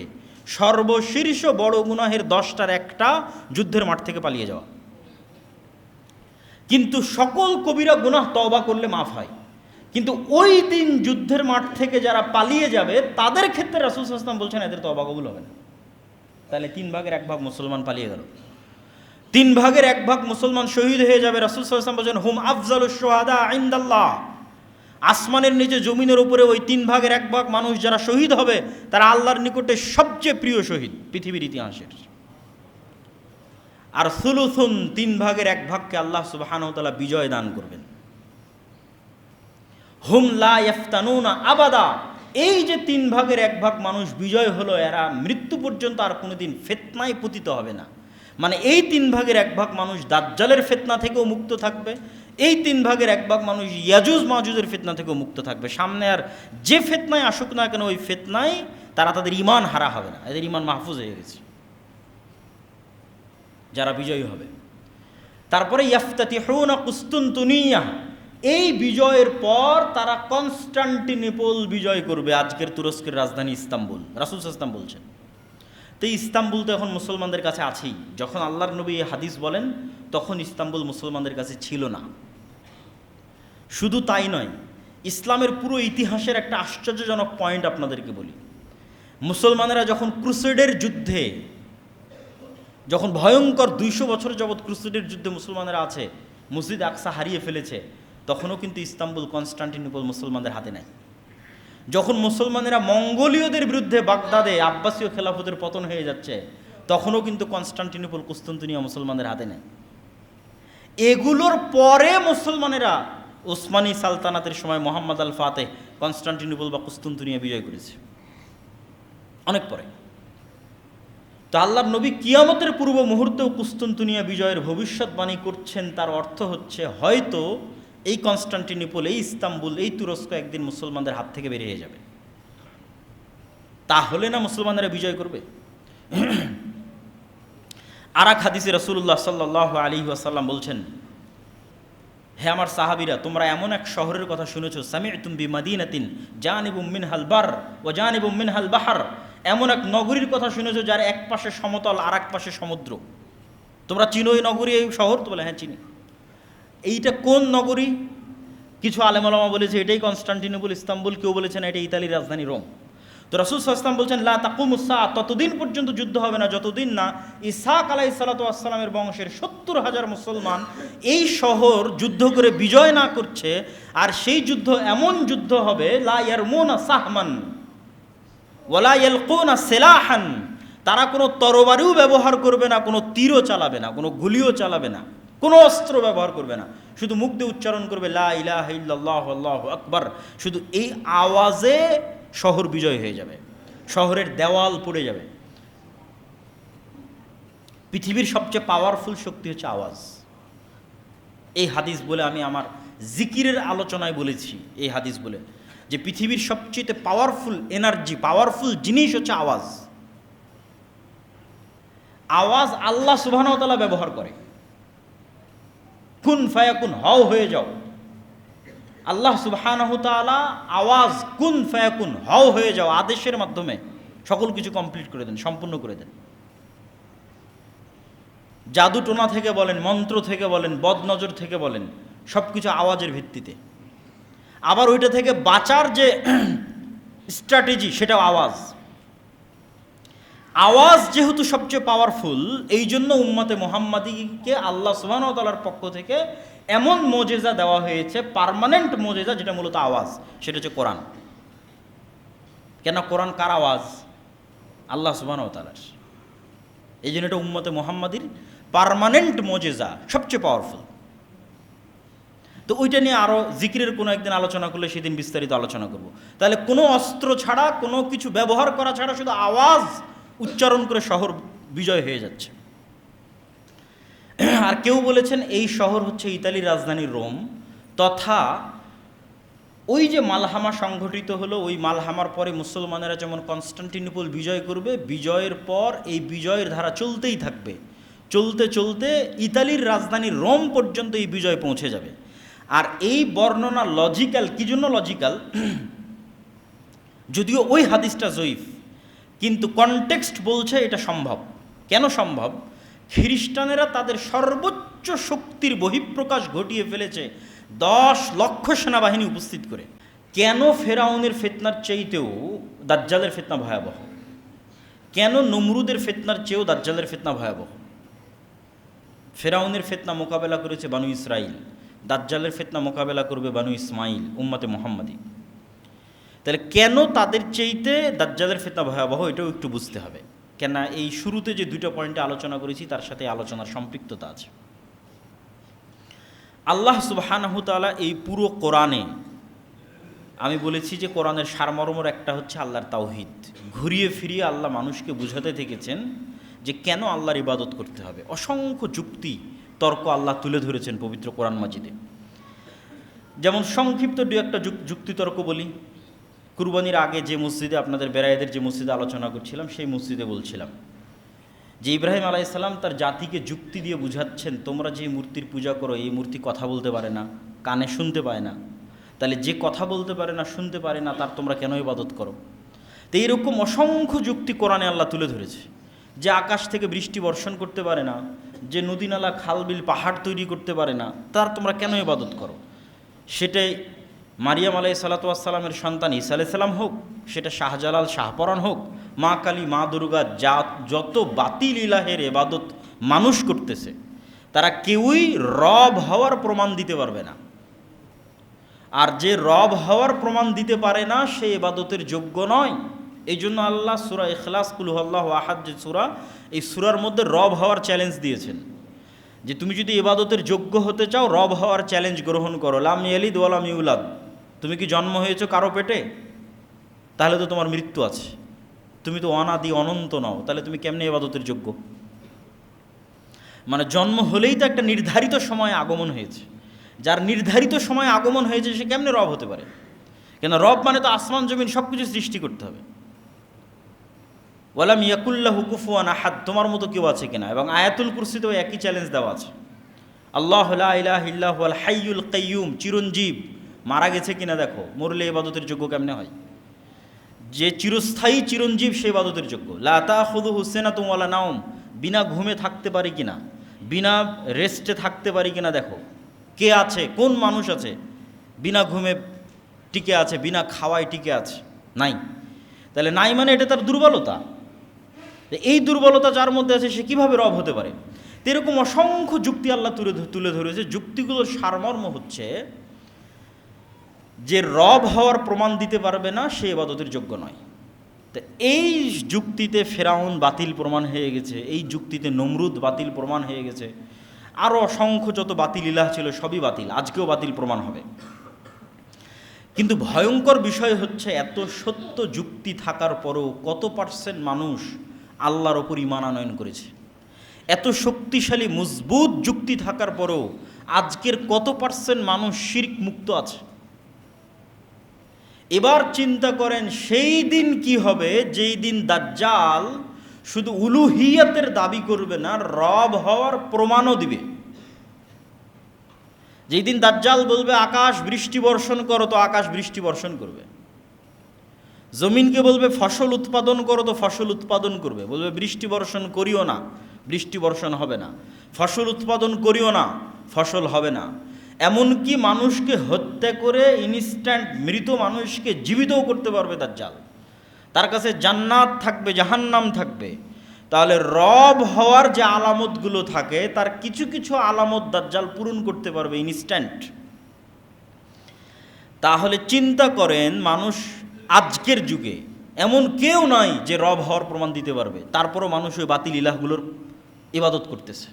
সর্বশীর্ষ বড় গুনাহের 10টার একটা যুদ্ধের মাঠ থেকে পালিয়ে যাওয়া। কিন্তু সকল কবিরা গুনাহ তওবা করলে মাফ হয়, কিন্তু ওই দিন যুদ্ধের মাঠ থেকে যারা পালিয়ে যাবে তাদের ক্ষেত্রে রাসূল সাল্লাল্লাহু আলাইহি ওয়াসাল্লাম বলছেন এদের তওবা কবুল হবে না। তাহলে 3 ভাগের 1 ভাগ মুসলমান পালিয়ে গেল, 3 ভাগের 1 ভাগ মুসলমান শহীদ হয়ে যাবে। রাসূল সাল্লাল্লাহু আলাইহি ওয়াসাল্লাম বলেন হুম আফজালুশ শুহাদা ইনদাল্লাহ, আসমানের নিচে জমিনের উপরে ওই 3 ভাগের 1 ভাগ মানুষ যারা শহীদ হবে তারা আল্লাহর নিকটে সবচেয়ে প্রিয় শহীদ পৃথিবীর ইতিহাসের। আর সুলুসুন, 3 ভাগের 1 ভাগকে আল্লাহ সুবহানাহু ওয়া তাআলা বিজয় দান করবেন। হুম লা ইফতানুনা আবাদা, এই যে 3 ভাগের 1 ভাগ মানুষ বিজয় হলো, এরা মৃত্যু পর্যন্ত আর কোনোদিন ফিতনায় পতিত হবে না। মানে এই 3 ভাগের 1 ভাগ মানুষ দাজ্জালের ফিতনা থেকেও মুক্ত থাকবে, এই 3 ভাগের 1 ভাগ মানুষ ইয়াজুজ মাজুজের ফিতনা থেকেও মুক্ত থাকবে। সামনে আর যে ফিতনায় আসুক না কেন, ওই ফিতনায় তারা তাদের ঈমান হারা হবে না, এদের ঈমান মাহফুজ হয়ে গেছে যারা বিজয়ী হবে। তারপরে ইয়াফতাতিহুনা কুস্তুনতুনিয়া, এই বিজয়ের পর তারা কনস্টান্টিনোপল বিজয় করবে, আজকের তুরস্কের রাজধানী ইস্তাম্বুল। রাসূল সাল্লাল্লাহু আলাইহি ওয়াসাল্লাম বলছেন। তো ইস্তাম্বুল তো এখন মুসলমানদের কাছে আছেই। যখন আল্লাহর নবী এই হাদিস বলেন তখন ইস্তাম্বুল মুসলমানদের কাছে ছিল না। শুধু তাই নয়, ইসলামের পুরো ইতিহাসের একটা আশ্চর্যজনক পয়েন্ট আপনাদেরকে বলি। মুসলমানেরা যখন ক্রুসেডের যুদ্ধে, যখন ভয়ঙ্কর 200 বছর যাবৎ ক্রুসেডের যুদ্ধে মুসলমানেরা আছে, মসজিদ আকসা হারিয়ে ফেলেছে, তখনও কিন্তু ইস্তাম্বুল, কনস্টান্টিনোপল মুসলমানদের হাতে নাই। যখন মুসলমানেরা মঙ্গোলীয়দের বিরুদ্ধে বাগদাদে আব্বাসীয় খেলাফতের পতন হয়ে যাচ্ছে, তখনও কিন্তু কনস্টান্টিনোপল, কুস্তুনতুনিয়া মুসলমানদের হাতে নেই। এগুলোর পরে মুসলমানেরা ওসমানী সালতানাতের সময় মোহাম্মদ আল ফাতেহ কনস্টান্টিনোপল বা কুস্তুনতুনিয়া বিজয় করেছে, অনেক পরে। তো আল্লাহর নবী কিয়ামতের পূর্ব মুহূর্তেও কুস্তুনতুনিয়া বিজয়ের ভবিষ্যৎবাণী করছেন। তার অর্থ হচ্ছে হয়তো এই কনস্টান্টিনোপল, এই ইস্তাম্বুল, এই তুরস্ক একদিন মুসলমানদের হাত থেকে বেরিয়ে যাবে। তাহলে না মুসলমানেরা বিজয় করবে। আর এক হাদিসে রাসূলুল্লাহ সাল্লাল্লাহু আলাইহি ওয়াসাল্লাম বলছেন, হে আমার সাহাবীরা, তোমরা এমন এক শহরের কথা শুনেছো, সামি'তুম বিমাদিনাতিন জানিবুম মিনহাল বার ওয়া জানিবুম মিনহাল বাহর, এমন এক নগরীর কথা শুনেছো যার এক পাশে সমতল আর এক পাশে সমুদ্র। তোমরা চিনো এই নগরী, এই শহর? তো বলে হ্যাঁ চিনি। এইটা কোন নগরী? কিছু আলেম ওলামা বলেছে এটাই কনস্টান্টিনোপল, ইস্তাম্বুল, কেউ বলেছেন এটা ইতালির রাজধানী রোম। তো রাসূল সাল্লাল্লাহু আলাইহি ওয়াসাল্লাম বলছেন লা তাকুমুস সাআ, ততদিন পর্যন্ত যুদ্ধ হবে না যতদিন না ইসহাক আলাইহিস সালাতু ওয়াস সালামের বংশের 70,000 মুসলমান এই শহর যুদ্ধ করে বিজয় না করছে। আর সেই যুদ্ধ এমন যুদ্ধ হবে লা ইয়ারমুনা সাহমান ওয়ালা ইয়ালকুনা সিলাহান, তারা কোনো তরবারিও ব্যবহার করবে না, কোনো তীরও চালাবে না, কোনো গুলিও চালাবে না, কোনো অস্ত্র ব্যবহার করবে না, শুধু মুখ দিয়ে উচ্চারণ করবে লা ইলাহা ইল্লাল্লাহু আল্লাহু আকবার। শুধু এই আওয়াজে শহর বিজয় হয়ে যাবে, শহরের দেওয়াল পড়ে যাবে। পৃথিবীর সবচেয়ে পাওয়ারফুল শক্তি হচ্ছে আওয়াজ। এই হাদিস বলে আমি আমার জিকিরের আলোচনায় বলেছি, এই হাদিস বলে যে পৃথিবীর সবচেয়ে পাওয়ারফুল এনার্জি, পাওয়ারফুল জিনিস হচ্ছে আওয়াজ। আওয়াজ আল্লাহ সুবহানাহু ওয়া তাআলা ব্যবহার করে। কুন ফায়াকুন, হও হয়ে যাও। আল্লাহ সুবহানাহু ওয়া তাআলা আওয়াজ কুন ফায়াকুন, হও হয়ে যাও, আদেশের মাধ্যমে সকল কিছু কমপ্লিট করে দেন, সম্পূর্ণ করে দেন। জাদু টোনা থেকে বলেন, মন্ত্র থেকে বলেন, বদনজর থেকে বলেন, সব কিছু আওয়াজের ভিত্তিতে। আবার ওইটা থেকে বাঁচার যে স্ট্র্যাটেজি, সেটাও আওয়াজ। আওয়াজ যেহেতু সবচেয়ে পাওয়ারফুল, এই জন্য উম্মতে মুহাম্মাদীকে আল্লাহ সুবহানাহু ওয়া তাআলার পক্ষ থেকে এমন মোজেজা দেওয়া হয়েছে, পার্মানেন্ট মোজেজা, যেটা মূলত আওয়াজ, সেটা হচ্ছে কোরআন। কেন কোরআন কার আওয়াজ? আল্লাহ সুবহানাহু ওয়া তাআলার। এই জন্য এটা উম্মতে মুহাম্মাদীর পার্মানেন্ট মোজেজা, সবচেয়ে পাওয়ারফুল। তো ওইটা নিয়ে আরও জিকিরের কোনো একদিন আলোচনা করলে সেদিন বিস্তারিত আলোচনা করব। তাহলে কোনো অস্ত্র ছাড়া, কোনো কিছু ব্যবহার করা ছাড়া শুধু আওয়াজ উচ্চারণ করে শহর বিজয় হয়ে যাচ্ছে। আর কেউ বলেছেন এই শহর হচ্ছে ইতালির রাজধানী রোম, তথা ওই যে মালহামা সংঘটিত হলো, ওই মালহামার পরে মুসলমানেরা যেমন কনস্টান্টিনোপল বিজয় করবে, বিজয়ের পর এই বিজয়ের ধারা চলতেই থাকবে, চলতে চলতে ইতালির রাজধানী রোম পর্যন্ত এই বিজয় পৌঁছে যাবে। আর এই বর্ণনা লজিক্যাল, কী জন্য লজিক্যাল? যদিও ওই হাদিসটা জয়ীফ, কিন্তু কনটেক্সট বলছে এটা সম্ভব। কেন সম্ভব? খ্রিস্টানেরা তাদের সর্বোচ্চ শক্তির বহিঃপ্রকাশ ঘটিয়ে ফেলেছে 10 লক্ষ সেনাবাহিনী উপস্থিত করে। কেন ফেরাউনের ফিতনার চাইতেও দাজ্জালের ফিতনা ভয়াবহ? কেন নমরুদের ফিতনার চেয়েও দাজ্জালের ফিতনা ভয়াবহ? ফেরাউনের ফিতনা মোকাবেলা করেছে বানু ইসরাইল, দাজ্জালের ফিতনা মোকাবেলা করবে বানু ইসমাইল, উম্মতে মুহাম্মাদি। তাহলে কেন তাদের চাইতে দাজ্জালের ফিতনা ভয়াবহ, এটাও একটু বুঝতে হবে। কেন এই শুরুতে যে 2টা পয়েন্টে আলোচনা করেছি তার সাথে আলোচনার সম্পৃক্ততা আছে। আল্লাহ সুবহানাহু তাআলা এই পুরো কোরআনে, আমি বলেছি যে কোরআনের সারমর্মর একটা হচ্ছে আল্লাহর তাওহীদ। ঘুরিয়ে ফিরিয়ে আল্লাহ মানুষকে বুঝাতে থেকেছেন যে কেন আল্লাহর ইবাদত করতে হবে। অসংখ্য যুক্তি তর্ক আল্লাহ তুলে ধরেছেন পবিত্র কোরআন মাজিদে। যেমন সংক্ষিপ্ত 2-1টা যুক্তিতর্ক বলি। কুরবানির আগে যে মসজিদে, আপনাদের বেরায়েদের যে মসজিদে আলোচনা করছিলাম, সেই মসজিদে বলছিলাম যে ইব্রাহিম আলাইহিস সালাম তার জাতিকে যুক্তি দিয়ে বুঝাচ্ছেন, তোমরা যে মূর্তির পূজা করো, এই মূর্তি কথা বলতে পারে না, কানে শুনতে পায় না, তাহলে যে কথা বলতে পারে না, শুনতে পারে না, তার তোমরা কেন ইবাদত করো? তো এইরকম অসংখ্য যুক্তি কোরআনে আল্লাহ তুলে ধরেছে। যে আকাশ থেকে বৃষ্টি বর্ষণ করতে পারে না, যে নদী নালা খাল বিল পাহাড় তৈরি করতে পারে না, তার তোমরা কেন ইবাদত করো? সেটাই মারিয়াম আলাইহিস সালাতু ওয়াস সালামের সন্তান ঈসা আলাইহিস সালাম হোক, সেটা শাহজালাল শাহপরান হোক, মা কালী মা দুর্গা, যত বাতিল ইলাহের ইবাদত মানুষ করতেছে, তারা কেউই রব হওয়ার প্রমাণ দিতে পারবে না। আর যে রব হওয়ার প্রমাণ দিতে পারে না, সে ইবাদতের যোগ্য নয়। এই জন্য আল্লাহ সূরা ইখলাস, কুল হুয়াল্লাহু আহাদ যে সূরা, এই সূরার মধ্যে রব হওয়ার চ্যালেঞ্জ দিয়েছেন যে তুমি যদি ইবাদতের যোগ্য হতে চাও, রব হওয়ার চ্যালেঞ্জ গ্রহণ করো। লাম ইয়ালিদ ওয়া লাম ইউলাদ, তুমি কি জন্ম হয়েছো কারো পেটে? তাহলে তো তোমার মৃত্যু আছে। তুমি তো অনাদি অনন্ত নও, তাহলে তুমি কেমনে ইবাদতের যোগ্য? মানে জন্ম হলেই তো একটা নির্ধারিত সময় আগমন হয়েছে। যার নির্ধারিত সময় আগমন হয়েছে সে কেমনে রব হতে পারে? কেন রব মানে তো আসমান জমিন সব কিছু সৃষ্টি করতে হবে। ওয়ালাম ইয়াকুল্লাহু কুফুয়ান আহাদ, তোমার মতো কেউ আছে কিনা? এবং আয়াতুল কুরসিতেও একই চ্যালেঞ্জ দেওয়া আছে। আল্লাহু লা ইলাহা ইল্লা হুয়াল হাইয়ুল কাইয়্যুম, চিরঞ্জীব, মারা গেছে কিনা দেখো, মরলে ইবাদতের যোগ্য কেমনে হয়? যে চিরস্থায়ী চিরঞ্জীব সে ইবাদতের যোগ্য। লা তাখুযুহু সিনাতুন ওয়ালা নাওম, বিনা ঘুমে থাকতে পারি কিনা, বিনা রেস্টে থাকতে পারি কিনা দেখো। কে আছে, কোন মানুষ আছে বিনা ঘুমে টিকে আছে, বিনা খাওয়ায় টিকে আছে? নাই। তাহলে নাই মানে এটা তার দুর্বলতা। এই দুর্বলতা যার মধ্যে আছে সে কীভাবে রব হতে পারে? এরকম অসংখ্য যুক্তি আল্লাহ তুলে ধরেছে। যুক্তিগুলোর সারমর্ম হচ্ছে যে রব হওয়ার প্রমাণ দিতে পারবে না, সে ইবাদতের যোগ্য নয়। তো এই যুক্তিতে ফেরাউন বাতিল প্রমাণ হয়ে গেছে, এই যুক্তিতে নমরুদ বাতিল প্রমাণ হয়ে গেছে, আরও অসংখ্য যত বাতিল ইলাহ ছিল সবই বাতিল, আজকেও বাতিল প্রমাণ হবে। কিন্তু ভয়ঙ্কর বিষয় হচ্ছে এত সত্য যুক্তি থাকার পরও কত পার্সেন্ট মানুষ আল্লাহর ওপর ঈমান আনয়ন করেছে? এত শক্তিশালী মজবুত যুক্তি থাকার পরও আজকের কত পার্সেন্ট মানুষ শিরক মুক্ত আছে? এবার চিন্তা করেন সেই দিন কি হবে, যেই দিন দাজ্জাল শুধু উলুহিয়াতের দাবি করবে না, রব হওয়ার প্রমাণও দিবে। যেই দিন দাজ্জাল বলবে আকাশ বৃষ্টি বর্ষণ করো, তো আকাশ বৃষ্টি বর্ষণ করবে। জমিনকে বলবে ফসল উৎপাদন করো, তো ফসল উৎপাদন করবে। বলবে বৃষ্টি বর্ষণ করিও না, বৃষ্টি বর্ষণ হবে না। ফসল উৎপাদন করিও না, ফসল হবে না। এমনকি মানুষকে হত্যা করে ইনস্ট্যান্ট মৃত মানুষকে জীবিতও করতে পারবে দাজ্জাল। তার কাছে জান্নাত থাকবে, জাহান্নাম থাকবে। তাহলে রব হওয়ার যে আলামতগুলো থাকে তার কিছু কিছু আলামত দাজ্জাল পূরণ করতে পারবে ইনস্ট্যান্ট। তাহলে চিন্তা করেন, মানুষ আজকের যুগে এমন কেউ নাই যে রব হওয়ার প্রমাণ দিতে পারবে, তারপরও মানুষ ওই বাতিল ইলাহগুলোর ইবাদত করতেছে।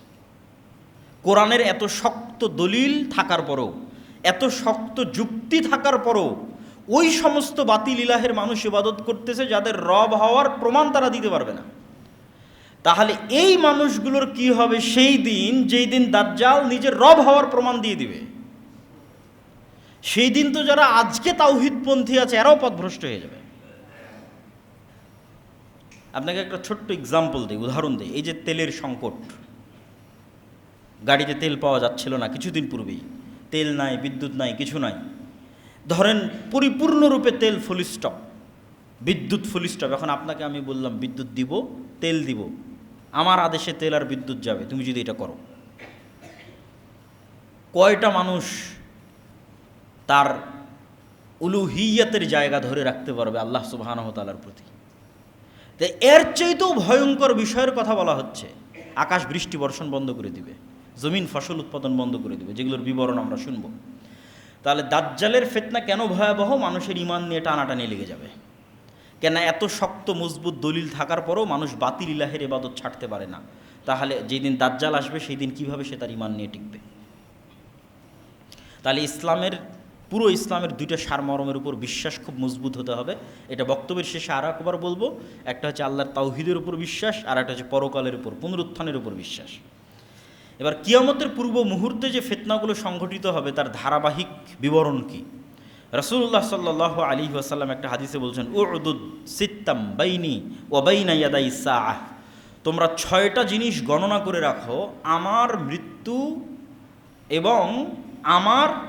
কোরআনের এত শক্ত দলিল থাকার পরও, এত শক্ত যুক্তি থাকার পরও ওই সমস্ত বাতিল ইলাহের মানুষ ইবাদত করতেছে যাদের রব হওয়ার প্রমাণ তারা দিতে পারবে না। তাহলে এই মানুষগুলোর কি হবে সেই দিন, যেই দিন দাজ্জাল নিজের রব হওয়ার প্রমাণ দিয়ে দিবে? সেই দিন তো যারা আজকে তাওহীদপন্থী আছে এরাও পথভ্রষ্ট হয়ে যাবে। আপনাকে একটা ছোট্ট এক্সাম্পল দিই, উদাহরণ দিই। এই যে তেলের সংকট, গাড়িতে তেল পাওয়া যাচ্ছিল না কিছুদিন পূর্বেই, তেল নাই, বিদ্যুৎ নাই, কিছু নাই। ধরেন পরিপূর্ণরূপে তেল ফুল স্টপ, বিদ্যুৎ ফুল স্টপ। এখন আপনাকে আমি বললাম বিদ্যুৎ দিব, তেল দিব, আমার আদেশে তেল আর বিদ্যুৎ যাবে, তুমি যদি এটা করো, কয়টা মানুষ তার উলুহিয়াতের জায়গা ধরে রাখতে পারবে আল্লাহ সুবহানাহু ওয়া তাআলার প্রতি? তো এর চাইতেও ভয়ঙ্কর বিষয়ের কথা বলা হচ্ছে। আকাশ বৃষ্টি বর্ষণ বন্ধ করে দিবে, জমিন ফসল উৎপাদন বন্ধ করে দিবে, যেগুলোর বিবরণ আমরা শুনব। তাহলে দাজ্জালের ফিতনা কেন ভয়াবহ? মানুষের ঈমান নিয়ে টানাটানি লেগে যাবে। কেন এত শক্ত মজবুত দলিল থাকার পরেও মানুষ বাতিল ইলাহের ইবাদত ছাড়তে পারে না। তাহলে যেদিন দাজ্জাল আসবে সেই দিন কীভাবে সে তার ঈমান নিয়ে টিকবে? তাহলে পুরো ইসলামের দুইটা সারমর্মের উপর বিশ্বাস খুব মজবুত হতে হবে। এটা বক্তব্যের শেষে আর একবার বলবো। একটা হচ্ছে আল্লাহর তাওহীদের উপর বিশ্বাস, আর একটা হচ্ছে পরকালের উপর, পুনরুত্থানের উপর বিশ্বাস। এবার কিয়ামতের পূর্ব মুহূর্তে যে ফিতনাগুলো সংঘটিত হবে তার ধারাবাহিক বিবরণ কি? রাসূলুল্লাহ সাল্লাল্লাহু আলাইহি ওয়াসাল্লাম একটা হাদিসে বলছেন, উদুদ সিত্তাম বাইনি ওয়া বাইনা ইয়াদাই সাআহ, তোমরা 6টা জিনিস গণনা করে রাখো আমার মৃত্যু